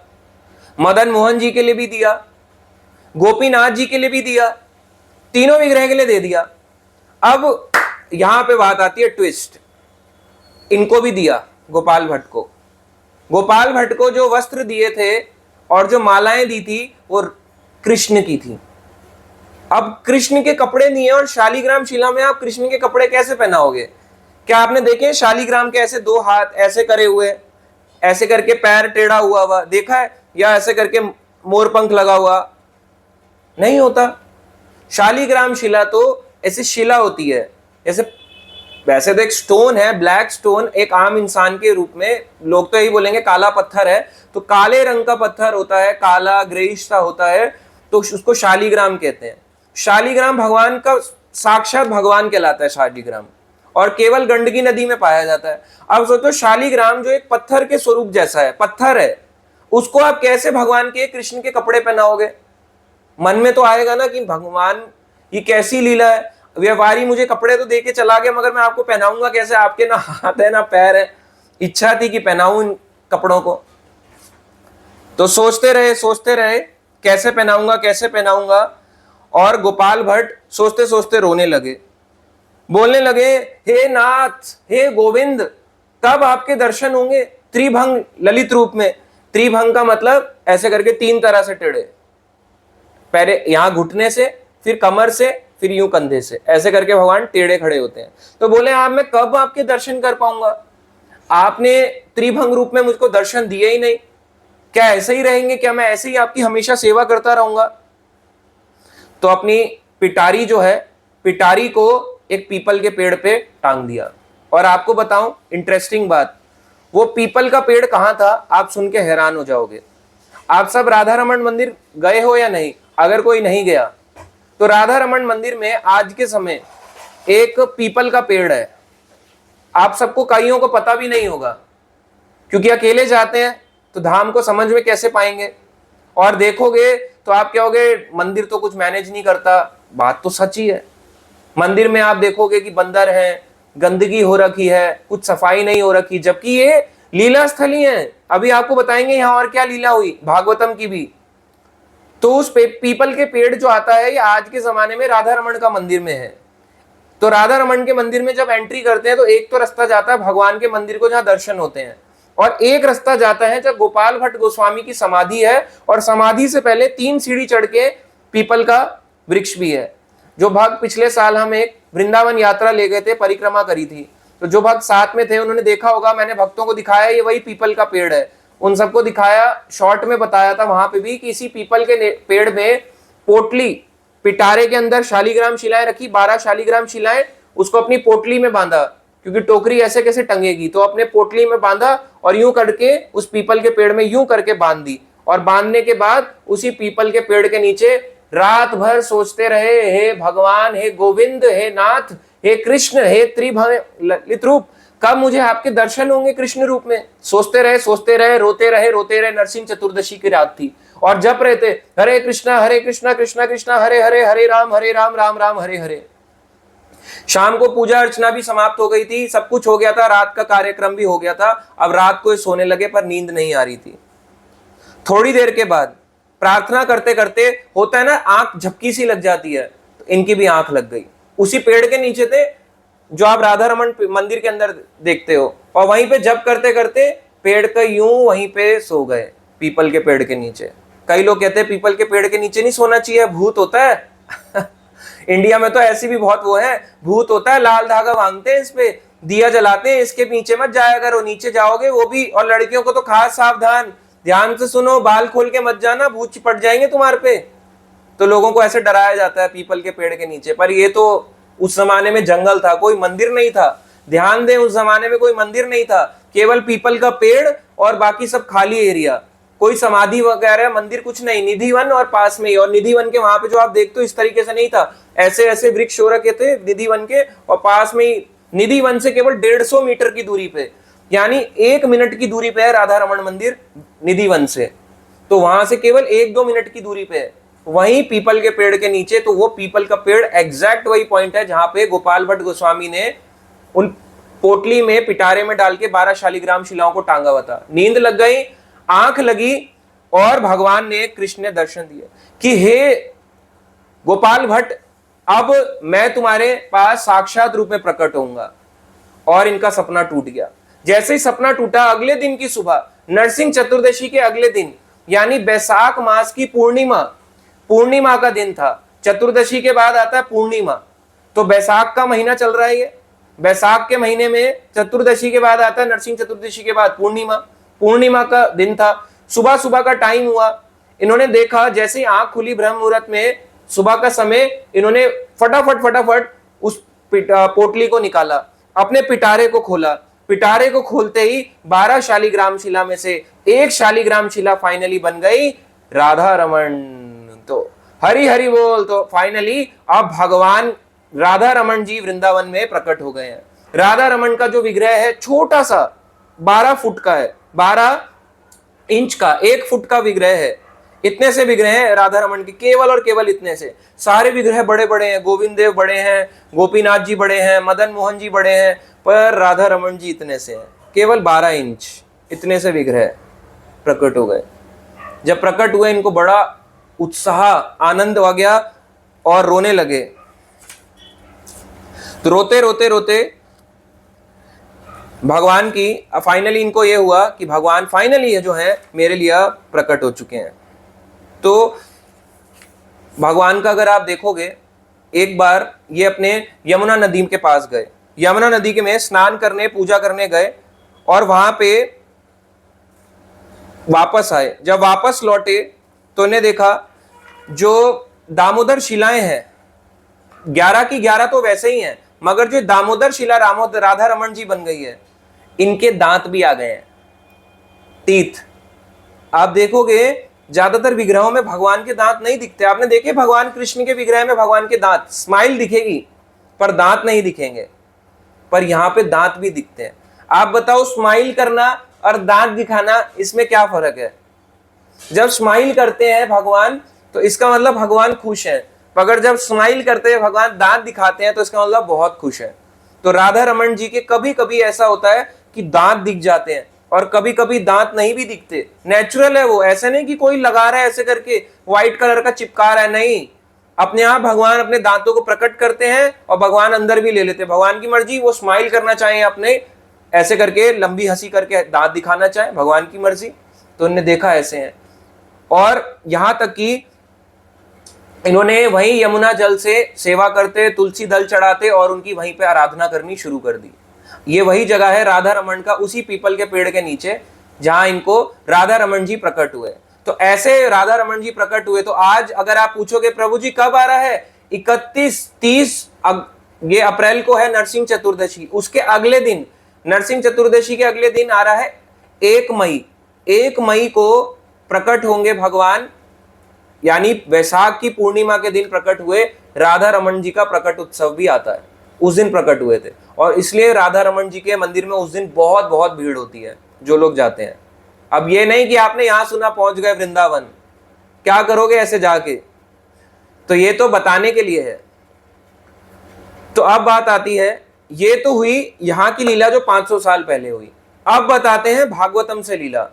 Speaker 1: मदन मोहन जी के लिए भी दिया, गोपीनाथ जी के लिए भी दिया, तीनों विग्रह के लिए दे दिया। अब यहां पे बात आती है ट्विस्ट। इनको भी दिया, गोपाल भट्ट को। गोपाल भट्ट को जो वस्त्र दिए थे और जो मालाएं दी थी वो कृष्ण की थी। अब कृष्ण के कपड़े नहीं है और शालीग्राम शिला में आप कृष्ण के कपड़े कैसे पहनाओगे? क्या आपने देखे शालीग्राम के ऐसे 2 हाथ ऐसे करे हुए, ऐसे करके पैर टेढ़ा हुआ हुआ देखा है? या ऐसे करके मोर पंख लगा हुआ? नहीं होता। शालीग्राम शिला तो ऐसी शिला होती है, जैसे वैसे तो एक स्टोन है, ब्लैक स्टोन, एक आम इंसान के रूप में, लोग तो यही बोलेंगे काला पत्थर है, तो काले रंग का पत्थर होता है, काला ग्रेइश सा होता है, तो उसको शालीग्राम कहते हैं। शालीग्राम भगवान का साक्षात भगवान कहलाता है शालीग्राम, और केवल गंडकी नदी में पाया जाता है। अब सोचो शालीग्राम जो एक पत्थर के स्वरूप जैसा है, पत्थर है, उसको आप कैसे भगवान के कृष्ण के कपड़े पहनाओगे? मन में तो आएगा ना कि भगवान ये कैसी लीला है, व्यापारी मुझे कपड़े तो देके चला गया मगर मैं आपको पहनाऊंगा कैसे? आपके ना हाथ है ना पैर है। इच्छा थी कि पहनाऊं इन कपड़ों को। तो सोचते रहे कैसे पहनाऊंगा कैसे पहनाऊंगा। और गोपाल भट्ट सोचते सोचते रोने लगे, बोलने लगे, हे नाथ, हे गोविंद, कब आपके दर्शन होंगे? त्रिभंग ललित रूप में। त्रिभंग का मतलब ऐसे करके 3 तरह से टेढ़े, पहले यहाँ घुटने से, फिर कमर से, फिर यूं कंधे से, ऐसे करके भगवान टेढ़े खड़े होते हैं। तो बोले आप मैं कब आपके दर्शन कर पाऊंगा, आपने त्रिभंग रूप में मुझको दर्शन दिए ही नहीं, क्या ऐसे ही रहेंगे, क्या मैं ऐसे ही आपकी हमेशा सेवा करता रहूंगा। तो अपनी पिटारी जो है, पिटारी को एक पीपल के पेड़ पे टांग दिया। और आपको बताऊं इंटरेस्टिंग बात, वो पीपल का पेड़ कहां था, आप सुन के हैरान हो जाओगे। आप सब राधा रमन मंदिर गए हो या नहीं? अगर कोई नहीं गया तो राधा रमन मंदिर में आज के समय एक पीपल का पेड़ है। आप सबको कईयों को पता भी नहीं होगा, क्योंकि अकेले जाते हैं तो धाम को समझ में कैसे पाएंगे। और देखोगे तो आप कहोगे मंदिर तो कुछ मैनेज नहीं करता, बात तो सच ही है। मंदिर में आप देखोगे कि बंदर हैं, गंदगी हो रखी है, कुछ सफाई नहीं हो रखी, जबकि ये लीला स्थली है। अभी आपको बताएंगे यहाँ और क्या लीला हुई, भागवतम की भी। तो उस पीपल के पेड़ जो आता है, ये आज के जमाने में राधा रमन का मंदिर में है। तो राधा रमन के मंदिर में जब एंट्री करते हैं तो एक तो रास्ता जाता है भगवान के मंदिर को, जहां दर्शन होते हैं, और एक रास्ता जाता है जब गोपाल भट्ट गोस्वामी की समाधि है, और समाधि से पहले 3 सीढ़ी चढ़ के पीपल का वृक्ष भी है। जो भक्त पिछले साल हम एक वृंदावन यात्रा ले गए थे, परिक्रमा करी थी, तो जो भक्त साथ में थे उन्होंने देखा होगा, मैंने भक्तों को दिखाया ये वही पीपल का पेड़ है, उन सबको दिखाया, शॉर्ट में बताया था वहां पे भी कि इसी पीपल के पेड़ में पोटली, पिटारे के अंदर शालीग्राम शिलाएं रखी, 12 शालीग्राम शिलाएं, उसको अपनी पोटली में बांधा, क्योंकि टोकरी ऐसे कैसे टंगेगी, तो अपने पोटली में बांधा और यूं करके उस पीपल के पेड़ में यूं करके बांध दी। और बांधने के बाद उसी पीपल के पेड़ के नीचे रात भर सोचते रहे, हे भगवान, हे गोविंद, हे नाथ, हे कृष्ण, हे त्रिभंगित रूप, कब मुझे आपके दर्शन होंगे कृष्ण रूप में। सोचते रहे, रोते रहे। नरसिंह चतुर्दशी की रात थी और जप रहे थे, हरे कृष्णा कृष्णा कृष्णा हरे हरे, हरे राम राम राम हरे हरे। शाम को पूजा अर्चना भी समाप्त हो गई थी, सब कुछ हो गया था, रात का कार्यक्रम भी हो गया था। अब रात को सोने लगे पर नींद नहीं आ रही थी। थोड़ी देर के बाद प्रार्थना करते करते होता है ना, आंख झपकी सी लग जाती है, तो इनकी भी आंख लग गई। उसी पेड़ के नीचे थे जो आप राधा रमन मंदिर के अंदर देखते हो, और वहीं पे जप करते करते पेड़ का यूं वहीं पे सो गए, पीपल के पेड़ के नीचे। कई लोग कहते हैं पीपल के पेड़ के नीचे नहीं सोना चाहिए, भूत होता है। इंडिया में तो ऐसी भी बहुत वो है, भूत होता है, लाल धागा बांधते हैं, इस पे दिया जलाते हैं, इसके नीचे मत जाया करो, नीचे जाओगे वो भी। और लड़कियों को तो खास सावधान, ध्यान से सुनो, बाल खोल के मत जाना, भूत चिपट जाएंगे तुम्हारे पे। तो लोगों को ऐसे डराया जाता है पीपल के पेड़ के नीचे, पर ये तो उस जमाने में जंगल था, कोई मंदिर नहीं था। ध्यान दें, उस जमाने में कोई मंदिर नहीं था, केवल पीपल का पेड़ और बाकी सब खाली एरिया, कोई समाधि वगैरह मंदिर कुछ नहीं। निधिवन और पास में ही, और निधिवन के वहां पे जो आप देखते हो इस तरीके से नहीं था, ऐसे ऐसे वृक्ष हो रखे थे निधिवन के, और पास में ही निधिवन से केवल 150 मीटर की दूरी पे, यानी 1 मिनट की दूरी पे है राधा रमन मंदिर निधिवन से। तो वहां से केवल 1-2 मिनट की दूरी पे है, वहीं पीपल के पेड़ के नीचे। तो वो पीपल का पेड़ एग्जैक्ट वही पॉइंट है जहां पे गोपाल भट्ट गोस्वामी ने उन पोटली में, पिटारे में डाल के 12 शालीग्राम शिलाओं को टांगा हुआ था। नींद लग गई, आंख लगी, और भगवान ने, कृष्ण ने दर्शन दिया कि हे गोपाल भट्ट, अब मैं तुम्हारे पास साक्षात रूप में प्रकट होऊंगा। और इनका सपना टूट गया। जैसे ही सपना टूटा, अगले दिन की सुबह, नरसिंह चतुर्दशी के अगले दिन, यानी बैसाख मास की पूर्णिमा का दिन था। चतुर्दशी के बाद आता है पूर्णिमा, तो बैसाख का महीना चल रहा है ये। बैसाख के महीने में चतुर्दशी के बाद आता है नरसिंह चतुर्दशी के बाद पूर्णिमा का दिन था। सुबह सुबह का टाइम हुआ, इन्होंने देखा, जैसे ही आंख खुली ब्रह्म मुहूर्त में, सुबह का समय, इन्होंने फटाफट उस पोटली को निकाला, अपने पिटारे को खोला। पिटारे को खोलते ही 12 शालीग्राम शिला में से 1 शालीग्राम शिला फाइनली बन गई राधा रमन। तो हरि हरि बोल। तो फाइनली अब भगवान राधा रमन जी वृंदावन में प्रकट हो गए हैं। राधा रमन का जो विग्रह है छोटा सा, 12 फुट का है, 12 इंच का, 1 फुट का विग्रह है। इतने से विग्रह हैं राधा रमन के, केवल और केवल इतने से। सारे विग्रह बड़े बड़े हैं, गोविंद देव बड़े हैं, गोपीनाथ जी बड़े हैं, मदन मोहन जी बड़े हैं, पर राधा रमन जी इतने से हैं, केवल 12 इंच, इतने से विग्रह प्रकट हो गए। जब प्रकट हुए, इनको बड़ा उत्साह, आनंद आ गया और रोने लगे। तो रोते भगवान की फाइनली इनको ये हुआ कि भगवान फाइनली जो है मेरे लिए प्रकट हो चुके हैं। तो भगवान का अगर आप देखोगे, एक बार ये अपने यमुना नदी के पास गए, यमुना नदी के में स्नान करने पूजा करने गए और वहां पे वापस आए। जब वापस लौटे तो इन्हें देखा जो दामोदर शिलाएं हैं, 11 की 11 तो वैसे ही हैं, मगर जो दामोदर शिला राधा रमन जी बन गई है, इनके दांत भी आ गए हैं, टीथ। आप देखोगे ज्यादातर विग्रहों में भगवान के दांत नहीं दिखते। आपने देखे भगवान कृष्ण के विग्रह में भगवान के दांत, स्माइल दिखेगी पर दांत नहीं दिखेंगे, पर यहां पे दांत भी दिखते हैं। आप बताओ, स्माइल करना और दांत दिखाना, इसमें क्या फर्क है? जब स्माइल करते हैं भगवान तो इसका मतलब भगवान खुश है, मगर जब स्माइल करते हैं भगवान दांत दिखाते हैं तो इसका मतलब बहुत खुश है। तो राधा रमन जी के कभी कभी ऐसा होता है कि दांत दिख जाते हैं और कभी कभी दांत नहीं भी दिखते। नेचुरल है वो, ऐसा नहीं कि कोई लगा रहा है ऐसे करके व्हाइट कलर का चिपका रहा है, नहीं। अपने आप भगवान अपने दांतों को प्रकट करते हैं और भगवान अंदर भी ले लेते हैं। भगवान की मर्जी, वो स्माइल करना चाहे अपने ऐसे करके लंबी हंसी करके दांत दिखाना चाहे, भगवान की मर्जी। तो उन्होंने देखा ऐसे हैं। और यहां तक कि इन्होंने वहीं यमुना जल से सेवा करते, तुलसी दल चढ़ाते और उनकी वहीं पे आराधना करनी शुरू कर दी। ये वही जगह है राधा रमन का, उसी पीपल के पेड़ के नीचे जहां इनको राधा रमन जी प्रकट हुए। तो ऐसे राधा रमन जी प्रकट हुए। तो आज अगर आप पूछोगे प्रभु जी कब आ रहा है, 31-30 ये अप्रैल को है नरसिंह चतुर्दशी। उसके अगले दिन, नरसिंह चतुर्दशी के अगले दिन आ रहा है 1 मई। 1 मई को प्रकट होंगे भगवान, यानी वैशाख की पूर्णिमा के दिन प्रकट हुए। राधा रमन जी का प्रकट उत्सव भी आता है, उस दिन प्रकट हुए थे। और इसलिए राधा रमन जी के मंदिर में उस दिन बहुत बहुत भीड़ होती है, जो लोग जाते हैं। अब ये नहीं कि आपने यहां सुना पहुंच गए वृंदावन, क्या करोगे ऐसे जाके, तो ये तो बताने के लिए है। तो अब बात आती है, ये तो हुई यहां की लीला जो 500 साल पहले हुई। अब बताते हैं भागवतम से लीला।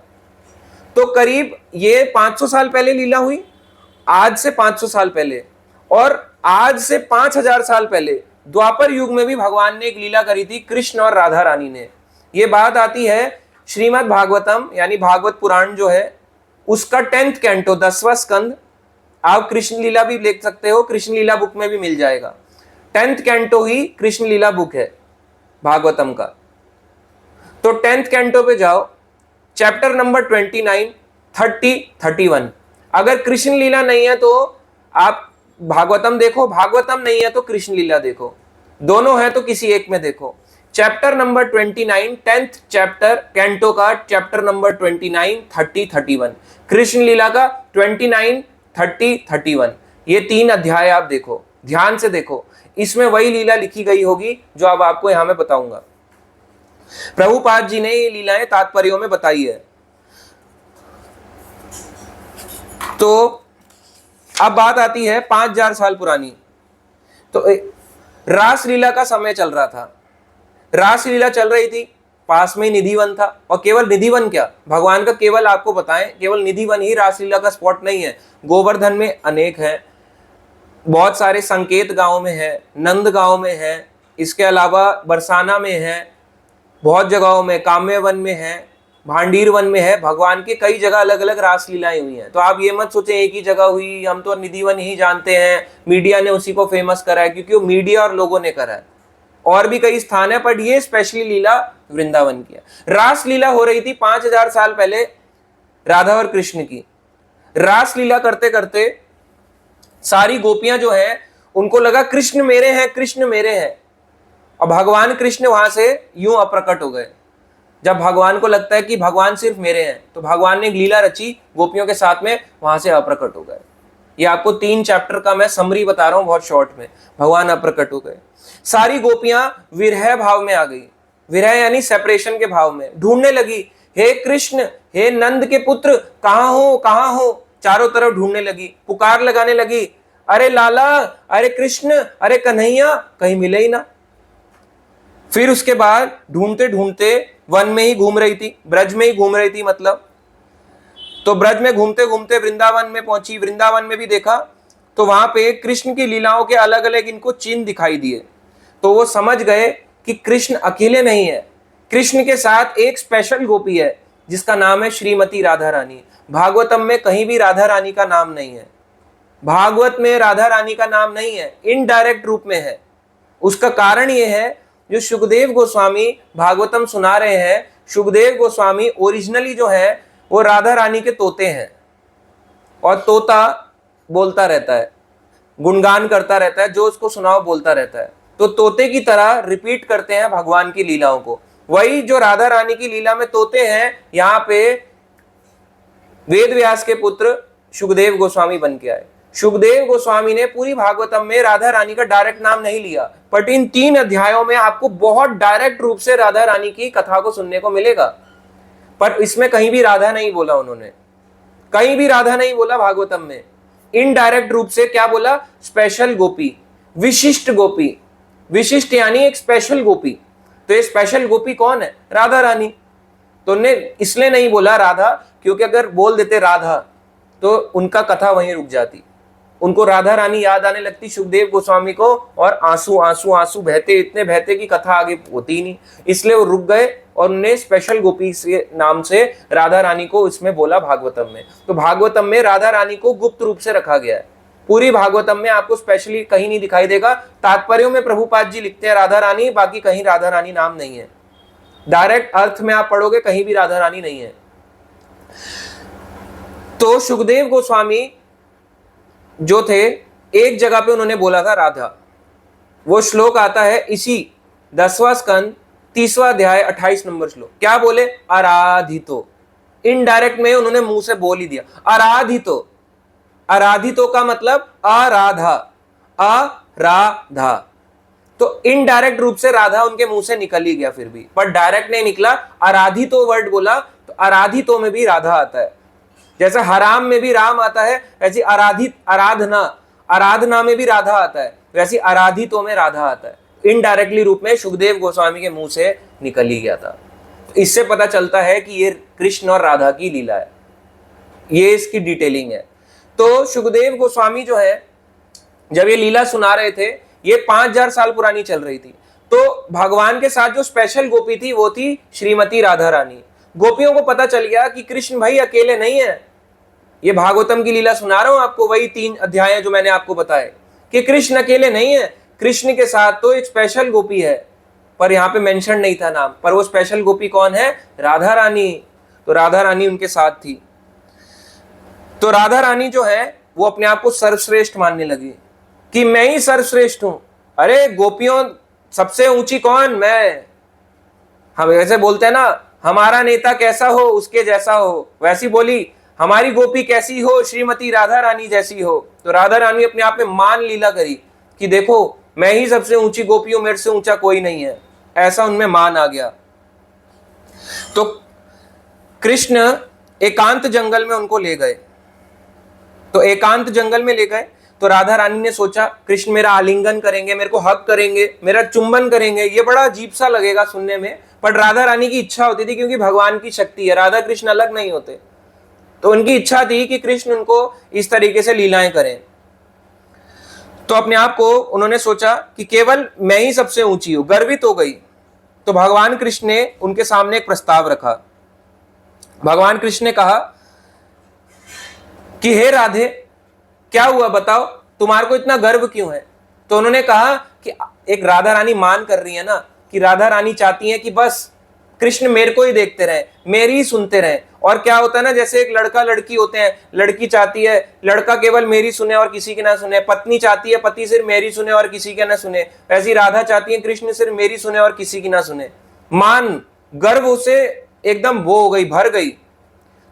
Speaker 1: तो करीब ये 500 साल पहले लीला हुई, आज से 500 साल पहले, और आज से 5000 साल पहले द्वापर युग में भी भगवान ने एक लीला करी थी, कृष्ण और राधा रानी ने। ये बात आती है श्रीमद् भागवतम यानी भागवत पुराण जो है उसका 10th कैंटो, 10वां स्कंद। आप कृष्ण लीला भी देख सकते हो, कृष्ण लीला बुक में भी मिल जाएगा। 10th कैंटो ही कृष्ण लीला बुक है भागवतम का। तो 10th कैंटो पे जाओ, चैप्टर नंबर 29, 30, 31। अगर कृष्ण लीला नहीं है तो आप भागवतम देखो, भागवतम नहीं है तो कृष्ण लीला देखो, दोनों है तो किसी एक में देखो। Chapter number 29, 10th chapter canto का चैप्टर नंबर 29, 30, 31। कृष्ण लीला का 29, 30, 31। ये 3 अध्याय आप देखो, ध्यान से देखो, इसमें वही लीला लिखी गई होगी जो अब आपको यहां मैं बताऊंगा। प्रभुपाद जी ने ये लीलाएं तात्पर्यों में बताई है। तो अब बात आती है 5000 साल पुरानी। तो रास लीला का समय चल रहा था, रास लीला चल रही थी, पास में ही निधिवन था। और केवल निधिवन क्या, भगवान का केवल आपको बताएं, केवल निधिवन ही रासलीला का स्पॉट नहीं है। गोवर्धन में अनेक हैं, बहुत सारे संकेत गांव में है, नंद गांव में है, इसके अलावा बरसाना में है, बहुत जगहों में, काम्य वन में है, भांडीर वन में है। भगवान के कई जगह अलग अलग रासलीलाएं हुई हैं। तो आप ये मत सोचें एक ही जगह हुई, हम तो निधिवन ही जानते हैं, मीडिया ने उसी को फेमस करा है, क्योंकि वो मीडिया और लोगों ने करा है। और भी कई स्थान है, पर ये स्पेशली लीला वृंदावन की है। रास लीला हो रही थी 5000 साल पहले राधा और कृष्ण की। रास लीला करते करते सारी गोपियां जो है उनको लगा कृष्ण मेरे हैं, कृष्ण मेरे हैं। और भगवान कृष्ण वहां से यूं अप्रकट हो गए। जब भगवान को लगता है कि भगवान सिर्फ मेरे हैं, तो भगवान ने एक लीला रची गोपियों के साथ में, वहां से अप्रकट हो गए। ये आपको 3 चैप्टर का मैं समरी बता रहा हूं बहुत शॉर्ट में। भगवान अप्रकट हो गए, सारी गोपियां विरह भाव में आ गई। विरह यानी सेपरेशन के भाव में, ढूंढने लगी, हे कृष्ण, हे नंद के पुत्र, कहां हो, कहां हो। चारों तरफ ढूंढने लगी, पुकार लगाने लगी, अरे लाला, अरे कृष्ण, अरे कन्हैया, कहीं मिले ही ना। फिर उसके बाद ढूंढते ढूंढते वन में ही घूम रही थी, ब्रज में ही घूम रही थी मतलब। तो ब्रज में घूमते घूमते वृंदावन में पहुंची। वृंदावन में भी देखा तो वहां पे कृष्ण की लीलाओं के अलग अलग इनको चिन्ह दिखाई दिए। तो वो समझ गए कि कृष्ण अकेले नहीं है, कृष्ण के साथ एक स्पेशल गोपी है जिसका नाम है श्रीमती राधा रानी। भागवतम में कहीं भी राधा रानी का नाम नहीं है, भागवत में राधा रानी का नाम नहीं है, इनडायरेक्ट रूप में है। उसका कारण यह है, जो सुखदेव गोस्वामी भागवतम सुना रहे हैं, सुखदेव गोस्वामी ओरिजिनली जो है वो राधा रानी के तोते हैं, और तोता बोलता रहता है, गुणगान करता रहता है, जो उसको सुनाओ बोलता रहता है। तो तोते की तरह रिपीट करते हैं भगवान की लीलाओं को। वही जो राधा रानी की लीला में तोते हैं, यहां पे वेद व्यास के पुत्र सुखदेव गोस्वामी बन के आए। सुखदेव गोस्वामी ने पूरी भागवतम में राधा रानी का डायरेक्ट नाम नहीं लिया, बट इन 3 अध्यायों में आपको बहुत डायरेक्ट रूप से राधा रानी की कथा को सुनने को मिलेगा। पर इसमें कहीं भी राधा नहीं बोला उन्होंने, कहीं भी राधा नहीं बोला भागवतम में। इनडायरेक्ट रूप से क्या बोला? स्पेशल गोपी, विशिष्ट गोपी। विशिष्ट यानी एक स्पेशल गोपी। तो ये स्पेशल गोपी कौन है? राधा रानी। तो उन्हें इसलिए नहीं बोला राधा, क्योंकि अगर बोल देते राधा तो उनका कथा वहीं रुक जाती, उनको राधा रानी याद आने लगती सुखदेव गोस्वामी को, और आंसू आंसू आंसू बहते, इतने बहते कि कथा आगे होती ही नहीं। इसलिए वो रुक गए और उन्हें स्पेशल गोपी के नाम से राधा रानी को इसमें बोला भागवतम में। तो भागवतम में राधा रानी को गुप्त रूप से रखा गया है। पूरी भागवतम में आपको स्पेशली कहीं नहीं दिखाई देगा। तात्पर्यों में प्रभुपाद जी लिखते हैं राधा रानी, बाकी कहीं राधा रानी नाम नहीं है। डायरेक्ट अर्थ में आप पढ़ोगे कहीं भी राधा रानी नहीं है। तो सुखदेव गोस्वामी जो थे, एक जगह पे उन्होंने बोला था राधा। वो श्लोक आता है इसी 10वां स्कंद 30वां अध्याय 28 नंबर श्लोक। क्या बोले? आराधितो। इनडायरेक्ट में उन्होंने मुंह से बोल ही दिया आराधितो। आराधितो का मतलब आराधा, आराधा। तो इनडायरेक्ट रूप से राधा उनके मुंह से निकल ही गया फिर भी, पर डायरेक्ट नहीं निकला। आराधितो वर्ड बोला तो आराधितो में भी राधा आता है। जैसे हराम में भी राम आता है, वैसे आराधित आराधना, आराधना में भी राधा आता है, वैसे आराधितो में राधा आता है। इनडायरेक्टली रूप में सुखदेव गोस्वामी के मुंह से निकल ही गया था। तो इससे पता चलता है कि ये कृष्ण और राधा की लीला है, ये इसकी डिटेलिंग है। तो सुखदेव गोस्वामी जो है, जब ये लीला सुना रहे थे, ये 5000 साल पुरानी चल रही थी। तो भगवान के साथ जो स्पेशल गोपी थी वो थी श्रीमती राधा रानी। गोपियों को पता चल गया कि कृष्ण भाई अकेले नहीं है। ये भागवतम की लीला सुना रहा हूं आपको, वही 3 अध्याय जो मैंने आपको बताए कि कृष्ण अकेले नहीं है, कृष्ण के साथ तो एक स्पेशल गोपी है, पर यहाँ पे मेंशन नहीं था नाम। पर वो स्पेशल गोपी कौन है? राधा रानी। तो राधा रानी उनके साथ थी। तो राधा रानी जो है वो अपने आप को सर्वश्रेष्ठ मानने लगी कि मैं ही सर्वश्रेष्ठ हूं। अरे गोपियों सबसे ऊंची कौन? मैं। हम ऐसे बोलते हैं ना, हमारा नेता कैसा हो उसके जैसा हो, वैसी बोली हमारी गोपी कैसी हो? श्रीमती राधा रानी जैसी हो। तो राधा रानी अपने आप में मान लीला करी कि देखो मैं ही सबसे ऊंची गोपी हूं, मेरे से ऊंचा कोई नहीं है। ऐसा उनमें मान आ गया। तो कृष्ण एकांत जंगल में उनको ले गए। तो एकांत जंगल में ले गए तो राधा रानी ने सोचा कृष्ण मेरा आलिंगन करेंगे, मेरे को हग करेंगे, मेरा चुंबन करेंगे। ये बड़ा अजीब सा लगेगा सुनने में, पर राधा रानी की इच्छा होती थी, क्योंकि भगवान की शक्ति है, राधा कृष्ण अलग नहीं होते। तो उनकी इच्छा थी कि कृष्ण उनको इस तरीके से लीलाएं करें। तो अपने आप को उन्होंने सोचा कि केवल मैं ही सबसे ऊंची हूं, गर्वित हो गई। तो भगवान कृष्ण ने उनके सामने एक प्रस्ताव रखा। भगवान कृष्ण ने कहा कि हे राधे, क्या हुआ बताओ, तुम्हारे को इतना गर्व क्यों है? तो उन्होंने कहा कि एक राधा रानी मान कर रही है ना, कि राधा रानी चाहती है कि बस कृष्ण मेरे को ही देखते रहे, मेरी ही सुनते रहे। और क्या होता है ना, जैसे एक लड़का लड़की होते हैं, लड़की चाहती है लड़का केवल मेरी सुने और किसी की ना सुने, पत्नी चाहती है पति सिर्फ मेरी सुने और किसी के ना सुने, वैसी राधा चाहती है कृष्ण सिर्फ मेरी सुने और किसी की ना सुने। मान गर्व उसे एकदम वो हो गई, भर गई।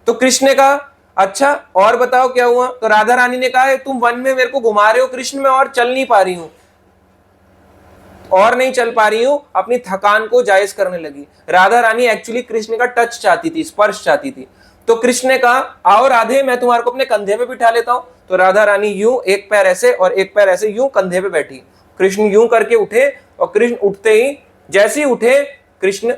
Speaker 1: तो कृष्ण ने कहा अच्छा और बताओ क्या हुआ? तो राधा रानी ने कहा तुम वन में मेरे को घुमा रहे हो कृष्ण, मैं और चल नहीं पा रही हूं, और नहीं चल पा रही हूं, अपनी थकान को जायज करने लगी। राधा रानी एक्चुअली कृष्ण का टच चाहती थी, स्पर्श चाहती थी। तो कृष्ण ने कहा आओ राधे, मैं तुम्हारे को अपने कंधे पे बिठा लेता हूं। तो राधा रानी यूं एक पैर ऐसे और एक पैर ऐसे यूं कंधे पे बैठी। कृष्ण यूं करके उठे, और कृष्ण उठते ही जैसे ही उठे कृष्ण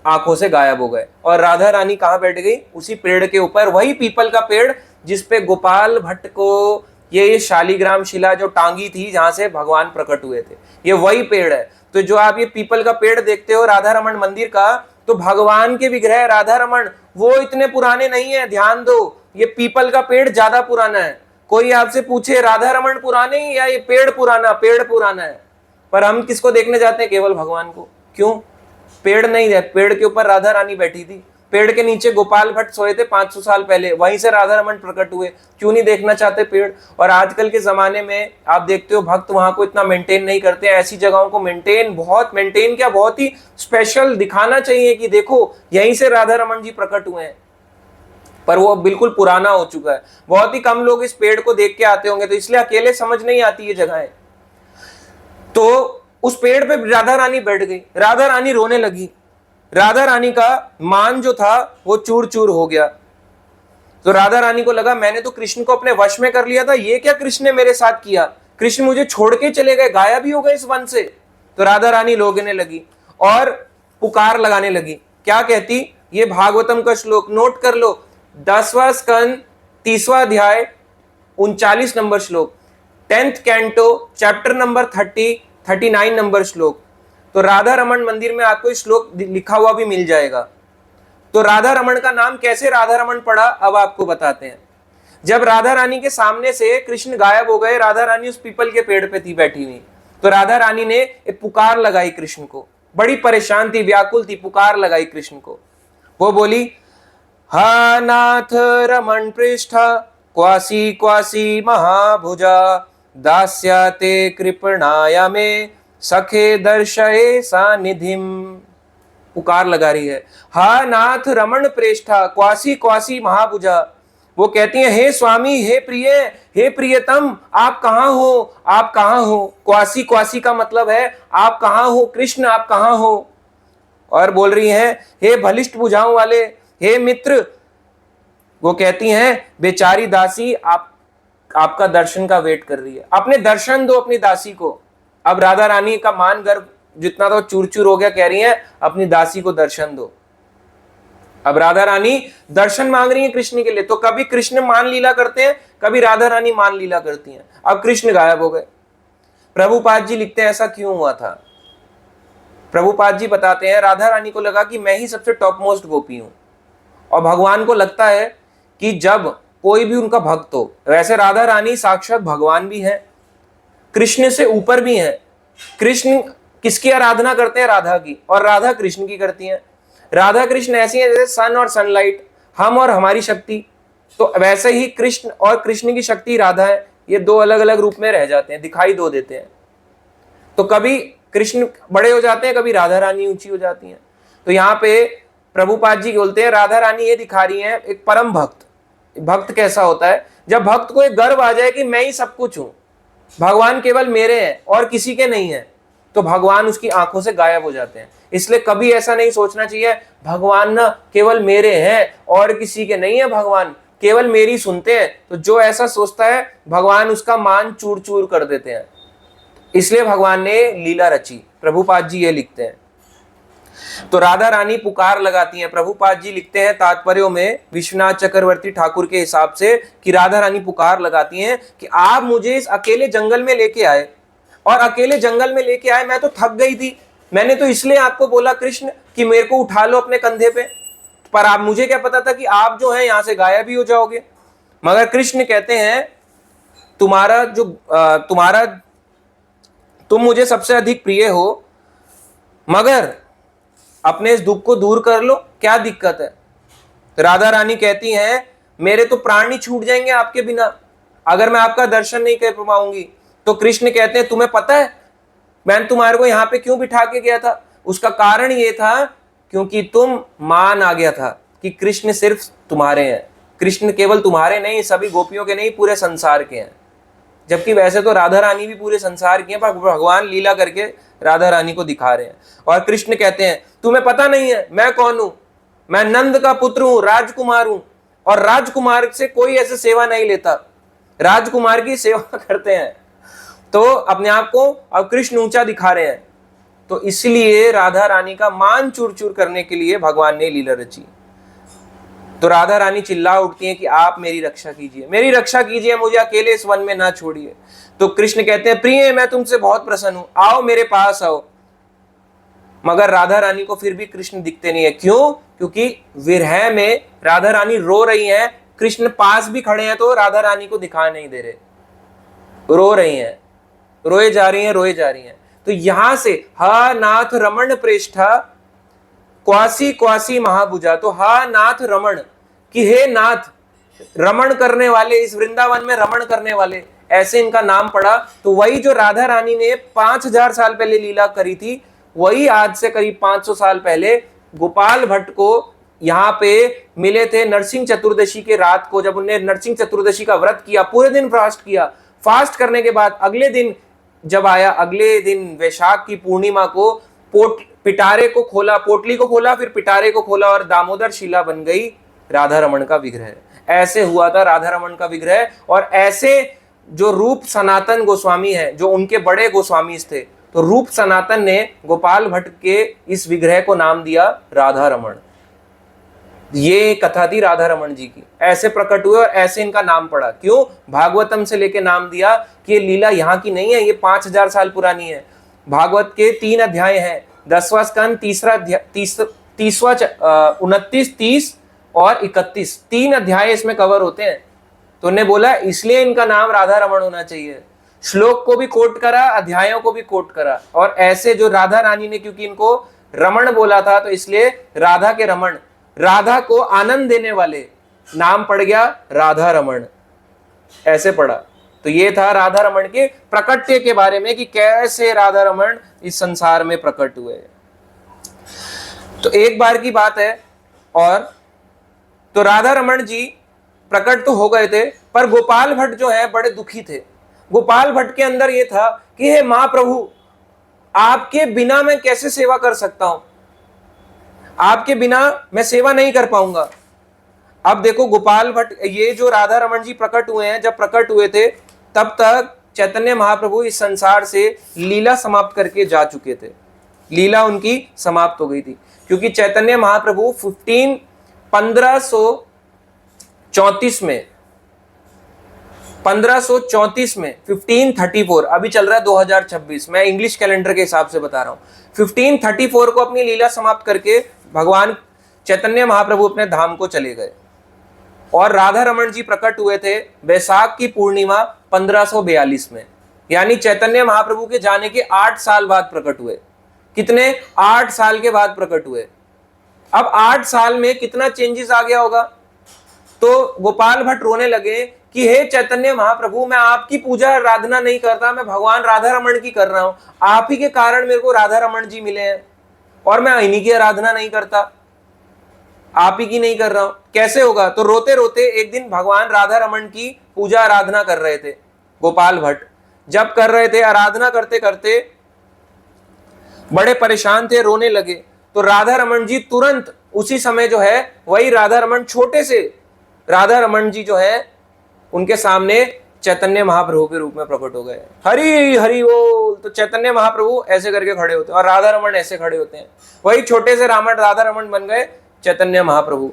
Speaker 1: आंखों से गायब हो गए। और राधा रानी कहां बैठ गई? उसी पेड़ के ऊपर, वही पीपल का पेड़ जिसपे गोपाल भट्ट को ये शालिग्राम शिला जो टांगी थी, जहां से भगवान प्रकट हुए थे, ये वही पेड़ है। तो जो आप ये पीपल का पेड़ देखते हो राधा रमण मंदिर का, तो भगवान के विग्रह राधा रमण वो इतने पुराने नहीं है, ध्यान दो। ये पीपल का पेड़ ज्यादा पुराना है। कोई आपसे पूछे राधा रमन पुराने या ये पेड़ पुराना, पेड़ पुराना है, पर हम किसको देखने जाते हैं? केवल भगवान को। क्यों? पेड़ नहीं है, पेड़ के ऊपर राधा रानी बैठी थी, पेड़ के नीचे गोपाल भट्ट सोए थे 500 साल पहले, वहीं से राधा रमन प्रकट हुए। क्यों नहीं देखना चाहते पेड़? और आजकल के जमाने में आप देखते हो भक्त वहां को इतना मेंटेन नहीं करते हैं। ऐसी जगहों को मेंटेन क्या, बहुत ही स्पेशल दिखाना चाहिए कि देखो यहीं से राधा रमन जी प्रकट हुए हैं, पर वो बिल्कुल पुराना हो चुका है। बहुत ही कम लोग इस पेड़ को देख के आते होंगे, तो इसलिए अकेले समझ नहीं आती ये जगहें। तो उस पेड़ पे राधा रानी बैठ गई, राधा रानी रोने लगी, राधा रानी का मान जो था वो चूर चूर हो गया। तो राधा रानी को लगा मैंने तो कृष्ण को अपने वश में कर लिया था, ये क्या कृष्ण ने मेरे साथ किया? कृष्ण मुझे छोड़ के चले गए, गायब ही हो गए इस वन से। तो राधा रानी रोने लगी और पुकार लगाने लगी। क्या कहती? ये भागवतम का श्लोक नोट कर लो, 10वां स्कंद 30वां अध्याय 39 नंबर श्लोक, 10th canto chapter number 39 number श्लोक। तो राधा रमन मंदिर में आपको इस श्लोक लिखा हुआ भी मिल जाएगा। तो राधा रमन का नाम कैसे राधा रमन पड़ा, अब आपको बताते हैं। जब राधा रानी के सामने से कृष्ण गायब हो गए, राधा रानी उस पीपल के पेड़ पे थी बैठी हुई, तो राधा रानी ने एक पुकार लगाई कृष्ण को। बड़ी परेशान थी, व्याकुल थी, पुकार लगाई कृष्ण को। वो बोली, हा नाथ रमन पृष्ठ क्वासी क्वासी महाभुजा दास्याते कृपणाया में सखे दर्शये सानिधिम। पुकार लगा रही है, हा नाथ रमन प्रेष्ठा क्वासी क्वासी महाभुजा। वो कहती है, हे स्वामी, हे प्रिय, हे प्रियतम, आप कहां हो, आप कहां हो? क्वासी क्वासी का मतलब है आप कहां हो कृष्ण, आप कहां हो? और बोल रही हैं, हे बलिष्ठ भुजाओं वाले, हे मित्र। वो कहती हैं, बेचारी दासी आपका दर्शन का वेट कर रही है, अपने दर्शन दो अपनी दासी को। अब राधा रानी का मान गर्भ जितना तो चूर चूर हो गया, कह रही है अपनी दासी को दर्शन दो। अब राधा रानी दर्शन मांग रही है कृष्ण के लिए। तो कभी कृष्ण मान लीला करते हैं, कभी राधा रानी मान लीला करती हैं। अब कृष्ण गायब हो गए। प्रभुपाद जी लिखते हैं ऐसा क्यों हुआ था। प्रभुपाद जी बताते हैं, राधा रानी को लगा कि मैं ही सबसे टॉप मोस्ट गोपी हूं, और भगवान को लगता है कि जब कोई भी उनका भक्त हो, वैसे राधा रानी साक्षात भगवान भी है, कृष्ण से ऊपर भी है। कृष्ण किसकी आराधना करते हैं? राधा की, और राधा कृष्ण की करती हैं। राधा कृष्ण ऐसी है जैसे सन और सनलाइट, हम और हमारी शक्ति। तो वैसे ही कृष्ण और कृष्ण की शक्ति राधा है, ये दो अलग अलग रूप में रह जाते हैं, दिखाई दो देते हैं। तो कभी कृष्ण बड़े हो जाते हैं, कभी राधा रानी ऊंची हो जाती हैं। तो यहाँ पे प्रभुपाद जी बोलते हैं, राधा रानी ये दिखा रही है एक परम भक्त। भक्त कैसा होता है? जब भक्त को एक गर्व आ जाए कि मैं ही सब कुछ हूं, भगवान केवल मेरे हैं और किसी के नहीं है, तो भगवान उसकी आंखों से गायब हो जाते हैं। इसलिए कभी ऐसा नहीं सोचना चाहिए भगवान ना केवल मेरे हैं और किसी के नहीं है, भगवान केवल मेरी सुनते हैं। तो जो ऐसा सोचता है, भगवान उसका मान चूर चूर कर देते हैं। इसलिए भगवान ने लीला रची। प्रभुपाद जी ये लिखते हैं। तो राधा रानी पुकार लगाती हैं। प्रभुपाद जी लिखते हैं तात्पर्यों में, विश्वनाथ चक्रवर्ती ठाकुर के हिसाब से, कि राधा रानी पुकार लगाती हैं कि आप मुझे इस अकेले जंगल में लेके आए, और अकेले जंगल में लेके आए, मैं तो थक गई थी। मैंने तो इसलिए आपको बोला कृष्ण कि मेरे को उठा लो अपने कंधे पे, पर आप, मुझे क्या पता था कि आप जो है यहां से गायब ही हो जाओगे। मगर कृष्ण कहते हैं, तुम मुझे सबसे अधिक प्रिय हो, मगर अपने इस दुख को दूर कर लो, क्या दिक्कत है? तो राधा रानी कहती हैं, मेरे तो प्राण ही छूट जाएंगे आपके बिना, अगर मैं आपका दर्शन नहीं कर पाऊंगी। तो कृष्ण कहते हैं, तुम्हें पता है मैं तुम्हारे को यहाँ पे क्यों बिठा के गया था? उसका कारण ये था क्योंकि तुम मान आ गया था कि कृष्ण सिर्फ तुम्हारे हैं। कृष्ण केवल तुम्हारे नहीं, सभी गोपियों के नहीं, पूरे संसार के हैं। जबकि वैसे तो राधा रानी भी पूरे संसार की हैं, पर भगवान लीला करके राधा रानी को दिखा रहे हैं। और कृष्ण कहते हैं, तुम्हें पता नहीं है मैं कौन हूं? मैं नंद का पुत्र हूं, राजकुमार हूं, और राजकुमार से कोई ऐसे सेवा नहीं लेता, राजकुमार की सेवा करते हैं। तो अपने आप को अब कृष्ण ऊंचा दिखा रहे हैं। तो इसलिए राधा रानी का मान चूर चूर करने के लिए भगवान ने लीला रची। तो राधा रानी चिल्ला उठती हैं कि आप मेरी रक्षा कीजिए, मेरी रक्षा कीजिए, मुझे अकेले इस वन में ना छोड़िए। तो कृष्ण कहते हैं, प्रिय मैं तुमसे बहुत प्रसन्न हूं, आओ मेरे पास आओ। मगर राधा रानी को फिर भी कृष्ण दिखते नहीं है। क्यों? क्योंकि विरह में राधा रानी रो रही हैं, कृष्ण पास भी खड़े हैं तो राधा रानी को दिखा नहीं दे रहे, रो रही हैं, रोए जा रही हैं, रोए जा रही हैं। तो यहां से हा नाथ रमण प्रेष्ठा क्वासी क्वासी महाभुजा, तो हा नाथ रमण कि हे नाथ, रमण करने वाले, इस वृंदावन में रमण करने वाले, ऐसे इनका नाम पड़ा। तो वही जो राधा रानी ने 5000 साल पहले लीला करी थी, वही आज से करीब 500 साल पहले गोपाल भट्ट को यहाँ पे मिले थे नरसिंह चतुर्दशी के रात को। जब उन्होंने नरसिंह चतुर्दशी का व्रत किया, पूरे दिन फास्ट किया, फास्ट करने के बाद अगले दिन जब आया, अगले दिन वैशाख की पूर्णिमा को पिटारे को खोला, पोटली को खोला, फिर पिटारे को खोला और दामोदर शिला बन गई राधा रमण का विग्रह। ऐसे हुआ था राधा रमण का विग्रह। और ऐसे जो रूप सनातन गोस्वामी है, जो उनके बड़े गोस्वामी थे, तो रूप सनातन ने गोपाल भट्ट के इस विग्रह को नाम दिया राधा रमण। ये कथा थी राधा रमण जी की, ऐसे प्रकट हुए और ऐसे इनका नाम पड़ा। क्यों? भागवतम से लेके नाम दिया कि ये लीला यहाँ की नहीं है, ये 5000 साल पुरानी है। भागवत के 3 अध्याय हैं, 10वां स्कंद, 30वां 29, 30 और 31, 3 अध्याय इसमें कवर होते हैं। तो उन्हें बोला इसलिए इनका नाम राधा रमण होना चाहिए। श्लोक को भी कोट करा, अध्यायों को भी कोट करा। और ऐसे जो राधा रानी ने, क्योंकि इनको रमण बोला था, तो इसलिए राधा के रमण, राधा को आनंद देने वाले, नाम पड़ गया राधा रमण, ऐसे पड़ा। तो ये था राधा रमण के प्रकट्य के बारे में कि कैसे राधा रमण इस संसार में प्रकट हुए। तो एक बार की बात है, और तो राधा रमण जी प्रकट तो हो गए थे, पर गोपाल भट्ट जो है बड़े दुखी थे। गोपाल भट्ट के अंदर ये था कि हे महाप्रभु, आपके बिना मैं कैसे सेवा कर सकता हूं, आपके बिना मैं सेवा नहीं कर पाऊंगा। अब देखो गोपाल भट्ट, ये जो राधा रमण जी प्रकट हुए हैं, जब प्रकट हुए थे तब तक चैतन्य महाप्रभु इस संसार से लीला समाप्त करके जा चुके थे। लीला उनकी समाप्त हो गई थी, क्योंकि चैतन्य महाप्रभु 1534 में 1534, अभी चल रहा है 2026, मैं इंग्लिश कैलेंडर के हिसाब से बता रहा हूं, 1534 को अपनी लीला समाप्त करके भगवान चैतन्य महाप्रभु अपने धाम को चले गए। और राधा रमण जी प्रकट हुए थे वैशाख की पूर्णिमा 1542 में, यानी चैतन्य महाप्रभु के जाने के 8 साल बाद प्रकट हुए। कितने? 8 साल के बाद प्रकट हुए। अब 8 साल में कितना चेंजेस आ गया होगा। तो गोपाल भट्ट रोने लगे कि हे चैतन्य महाप्रभु, मैं आपकी पूजा आराधना नहीं करता, मैं भगवान राधा रमण की कर रहा हूं। आप ही के कारण मेरे को राधा रमण जी मिले हैं और मैं इन्हीं की आराधना नहीं करता, आप ही की नहीं कर रहा हूं, कैसे होगा। तो रोते रोते एक दिन भगवान राधा रमण की पूजा आराधना कर रहे थे गोपाल भट्ट। जब कर रहे थे, आराधना करते करते बड़े परेशान थे, रोने लगे। तो राधा रमण जी तुरंत उसी समय जो है, वही राधा रमण, छोटे से राधा रमण जी जो है, उनके सामने चैतन्य महाप्रभु के रूप में प्रकट हो गए। हरि हरि बोल। तो चैतन्य महाप्रभु ऐसे करके खड़े होते हैं और राधा रमण ऐसे खड़े होते हैं। वही छोटे से राधा रमण बन गए चैतन्य महाप्रभु।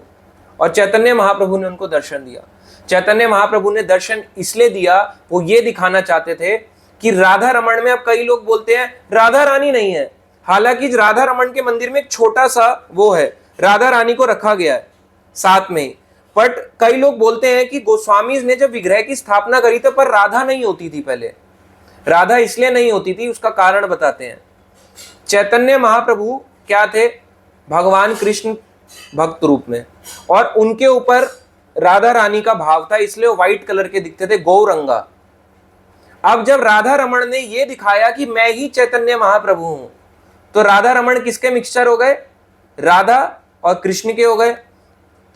Speaker 1: और चैतन्य महाप्रभु ने उनको दर्शन दिया। चैतन्य महाप्रभु ने दर्शन इसलिए दिया, वो ये दिखाना चाहते थे कि राधा रमण में, अब कई लोग बोलते हैं राधा रानी नहीं है, हालांकि राधा रमण के मंदिर में एक छोटा सा वो है, राधा रानी को रखा गया है साथ में। बट कई लोग बोलते हैं कि गोस्वामी ने जब विग्रह की स्थापना करी तो पर राधा नहीं होती थी पहले। राधा इसलिए नहीं होती थी, उसका कारण बताते हैं। चैतन्य महाप्रभु क्या थे? भगवान कृष्ण भक्त रूप में, और उनके ऊपर राधा रानी का भाव था, इसलिए व्हाइट कलर के दिखते थे, गौरंगा। अब जब राधा रमण ने यह दिखाया कि मैं ही चैतन्य महाप्रभु हूं, तो राधा रमण किसके मिक्सचर हो गए? राधा और कृष्ण के हो गए।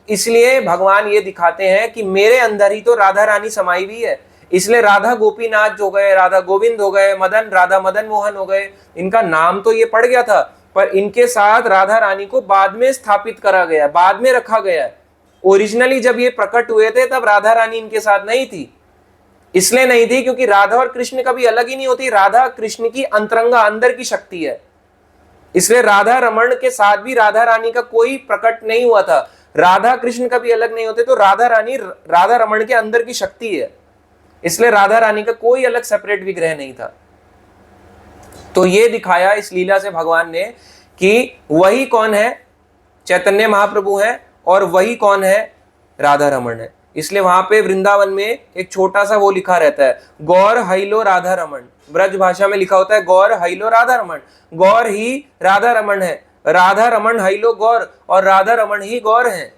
Speaker 1: इसलिए भगवान ये दिखाते हैं कि मेरे अंदर ही तो राधा रानी समाई हुई है। इसलिए राधा गोपीनाथ हो गए, राधा गोविंद हो गए, मदन, राधा मदन मोहन हो गए। इनका नाम तो ये पड़ गया था, पर इनके साथ राधा रानी को बाद में स्थापित करा गया, बाद में रखा गया है। ओरिजिनली जब ये प्रकट हुए थे तब राधा रानी इनके साथ नहीं थी। इसलिए नहीं थी क्योंकि राधा और कृष्ण कभी अलग ही नहीं होती। राधा कृष्ण की अंतरंगा, अंदर की शक्ति है। इसलिए राधा रमण के साथ भी राधा रानी का कोई प्रकट नहीं हुआ था। राधा कृष्ण कभी अलग नहीं होते, तो राधा रानी राधा रमण के अंदर की शक्ति है। इसलिए राधा रानी का कोई अलग सेपरेट विग्रह नहीं था। तो ये दिखाया इस लीला से भगवान ने कि वही कौन है? चैतन्य महाप्रभु है, और वही कौन है? राधा रमण है। इसलिए वहां पे वृंदावन में एक छोटा सा वो लिखा रहता है, गौर हैलो राधा रमन। ब्रज भाषा में लिखा होता है गौर हैलो राधा रमन, गौर ही राधा रमन है, राधा रमन हैलो गौर, और राधा रमन ही गौर है।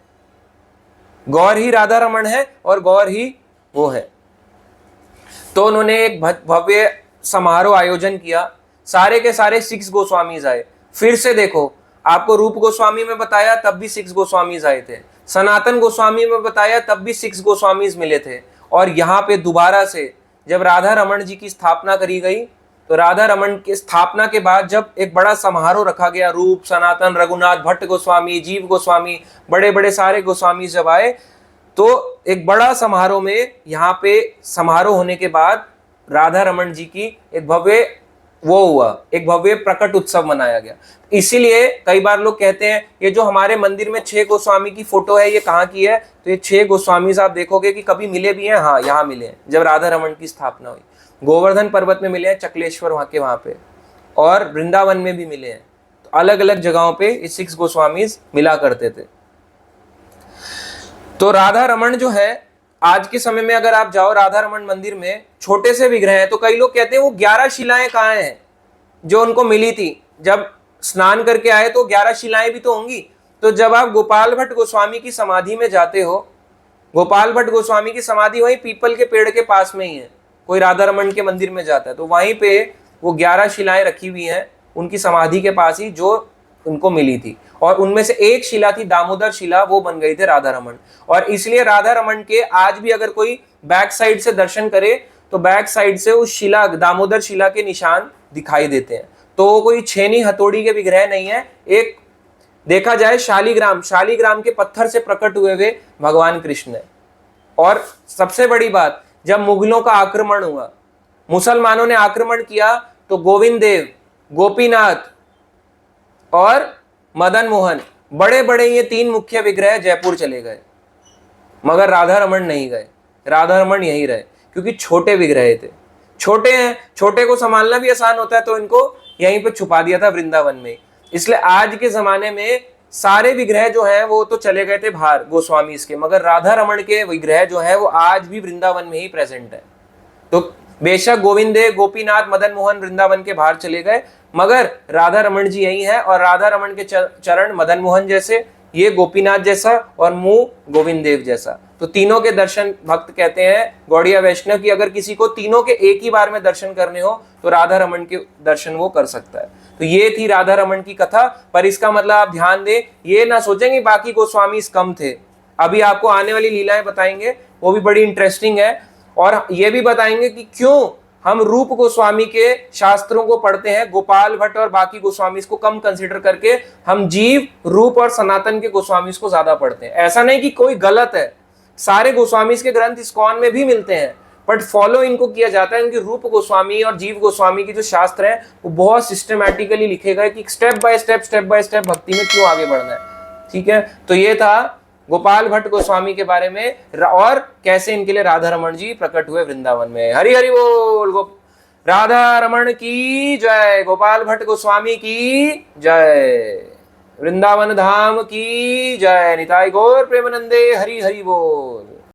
Speaker 1: गौर ही राधा रमन है और गौर ही वो है। तो उन्होंने एक भव्य समारोह आयोजन किया, सारे के सारे 6 गोस्वामीज आए। फिर से देखो, आपको रूप गोस्वामी में बताया तब भी 6 गोस्वामीज आए थे, सनातन गोस्वामी में बताया तब भी 6 गोस्वामीज मिले थे, और यहाँ पे दोबारा से जब राधा रमन जी की स्थापना करी गई, तो राधा रमन की स्थापना के बाद जब एक बड़ा समारोह रखा गया, रूप, सनातन, रघुनाथ भट्ट गोस्वामी, जीव गोस्वामी, बड़े बड़े सारे गोस्वामी जब आए, तो एक बड़ा समारोह में यहाँ पे समारोह होने के बाद राधा रमन जी की एक भव्य वो हुआ, एक भव्य प्रकट उत्सव मनाया गया। इसीलिए कई बार लोग कहते हैं ये जो हमारे मंदिर में 6 गोस्वामी की फोटो है ये कहाँ की है, तो ये 6 गोस्वामी आप देखोगे कि कभी मिले भी हैं, हाँ यहाँ मिले हैं जब राधा रमन की स्थापना हुई। गोवर्धन पर्वत में मिले हैं, चकलेश्वर वहाँ पे, और वृंदावन में भी मिले हैं। तो अलग अलग जगहों पे ये 6 गोस्वामी मिला करते थे। तो राधा रमन जो है, आज के समय में अगर आप जाओ राधा रमन मंदिर में, छोटे से विग्रह हैं, तो कई लोग कहते हैं वो 11 शिलाएं कहाँ हैं जो उनको मिली थी, जब स्नान करके आए तो 11 शिलाएं भी तो होंगी। तो जब आप गोपाल भट्ट गोस्वामी की समाधि में जाते हो, गोपाल भट्ट गोस्वामी की समाधि वहीं पीपल के पेड़ के पास में ही है, कोई राधा रमन के मंदिर में जाता है तो वहीं पे वो 11 शिलाएं रखी हुई हैं उनकी समाधि के पास ही, जो उनको मिली थी, और उनमें से एक शिला थी दामोदर शिला, वो बन गई थे राधा रमन। और इसलिए राधा रमन के आज भी अगर कोई बैक साइड से दर्शन करे तो बैक साइड से उस शिला, दामोदर शिला के निशान दिखाई देते हैं। तो कोई छेनी हथौड़ी के विग्रह नहीं है, एक देखा जाए शालीग्राम के पत्थर से प्रकट हुए हुए भगवान कृष्ण है। और सबसे बड़ी बात, जब मुगलों का आक्रमण हुआ, मुसलमानों ने आक्रमण किया, तो गोविंद देव, गोपीनाथ और मदन मोहन, बड़े बड़े ये 3 मुख्य विग्रह जयपुर चले गए, मगर राधा रमन नहीं गए। राधा रमन यहीं रहे क्योंकि छोटे विग्रह थे, छोटे हैं, छोटे को संभालना भी आसान होता है, तो इनको यहीं पे छुपा दिया था वृंदावन में। इसलिए आज के जमाने में सारे विग्रह जो है वो तो चले गए थे बाहर गोस्वामी के, मगर राधा रमन के विग्रह जो है वो आज भी वृंदावन में ही प्रेजेंट है। तो बेशक गोविंद देव, गोपीनाथ, मदन मोहन वृंदावन के बाहर चले गए, मगर राधा रमन जी यही है, और राधा रमन के चरण मदन मोहन जैसे, ये गोपीनाथ जैसा, और मुंह गोविंद देव जैसा। तो तीनों के दर्शन भक्त कहते हैं गौड़िया वैष्णव की, अगर किसी को तीनों के एक ही बार में दर्शन करने हो तो राधा रमन के दर्शन वो कर सकता है। तो ये थी राधा रमन की कथा। पर इसका मतलब आप ध्यान दें, ये ना सोचेंगे बाकी गोस्वामी कम थे। अभी आपको आने वाली लीलाएं बताएंगे, वो भी बड़ी इंटरेस्टिंग है, और ये भी बताएंगे कि क्यों हम रूप गोस्वामी के शास्त्रों को पढ़ते हैं, गोपाल भट्ट और बाकी गोस्वामी को कम कंसीडर करके हम जीव, रूप और सनातन के गोस्वामी को ज्यादा पढ़ते हैं। ऐसा नहीं कि कोई गलत है, सारे गोस्वामी के ग्रंथ इस्कॉन में भी मिलते हैं, बट फॉलो इनको किया जाता है। इनके रूप गोस्वामी और जीव गोस्वामी की जो शास्त्र है वो बहुत सिस्टमैटिकली लिखे गए कि स्टेप बाय स्टेप भक्ति में क्यों आगे बढ़ना है। ठीक है, तो ये था गोपाल भट्ट गोस्वामी के बारे में, और कैसे इनके लिए राधा रमन जी प्रकट हुए वृंदावन में। हरि हरि बोल। राधा रमन की जय, गोपाल भट्ट गोस्वामी की जय, वृंदावन धाम की जय। निताई गौर प्रेमानंदे। हरि हरि बोल।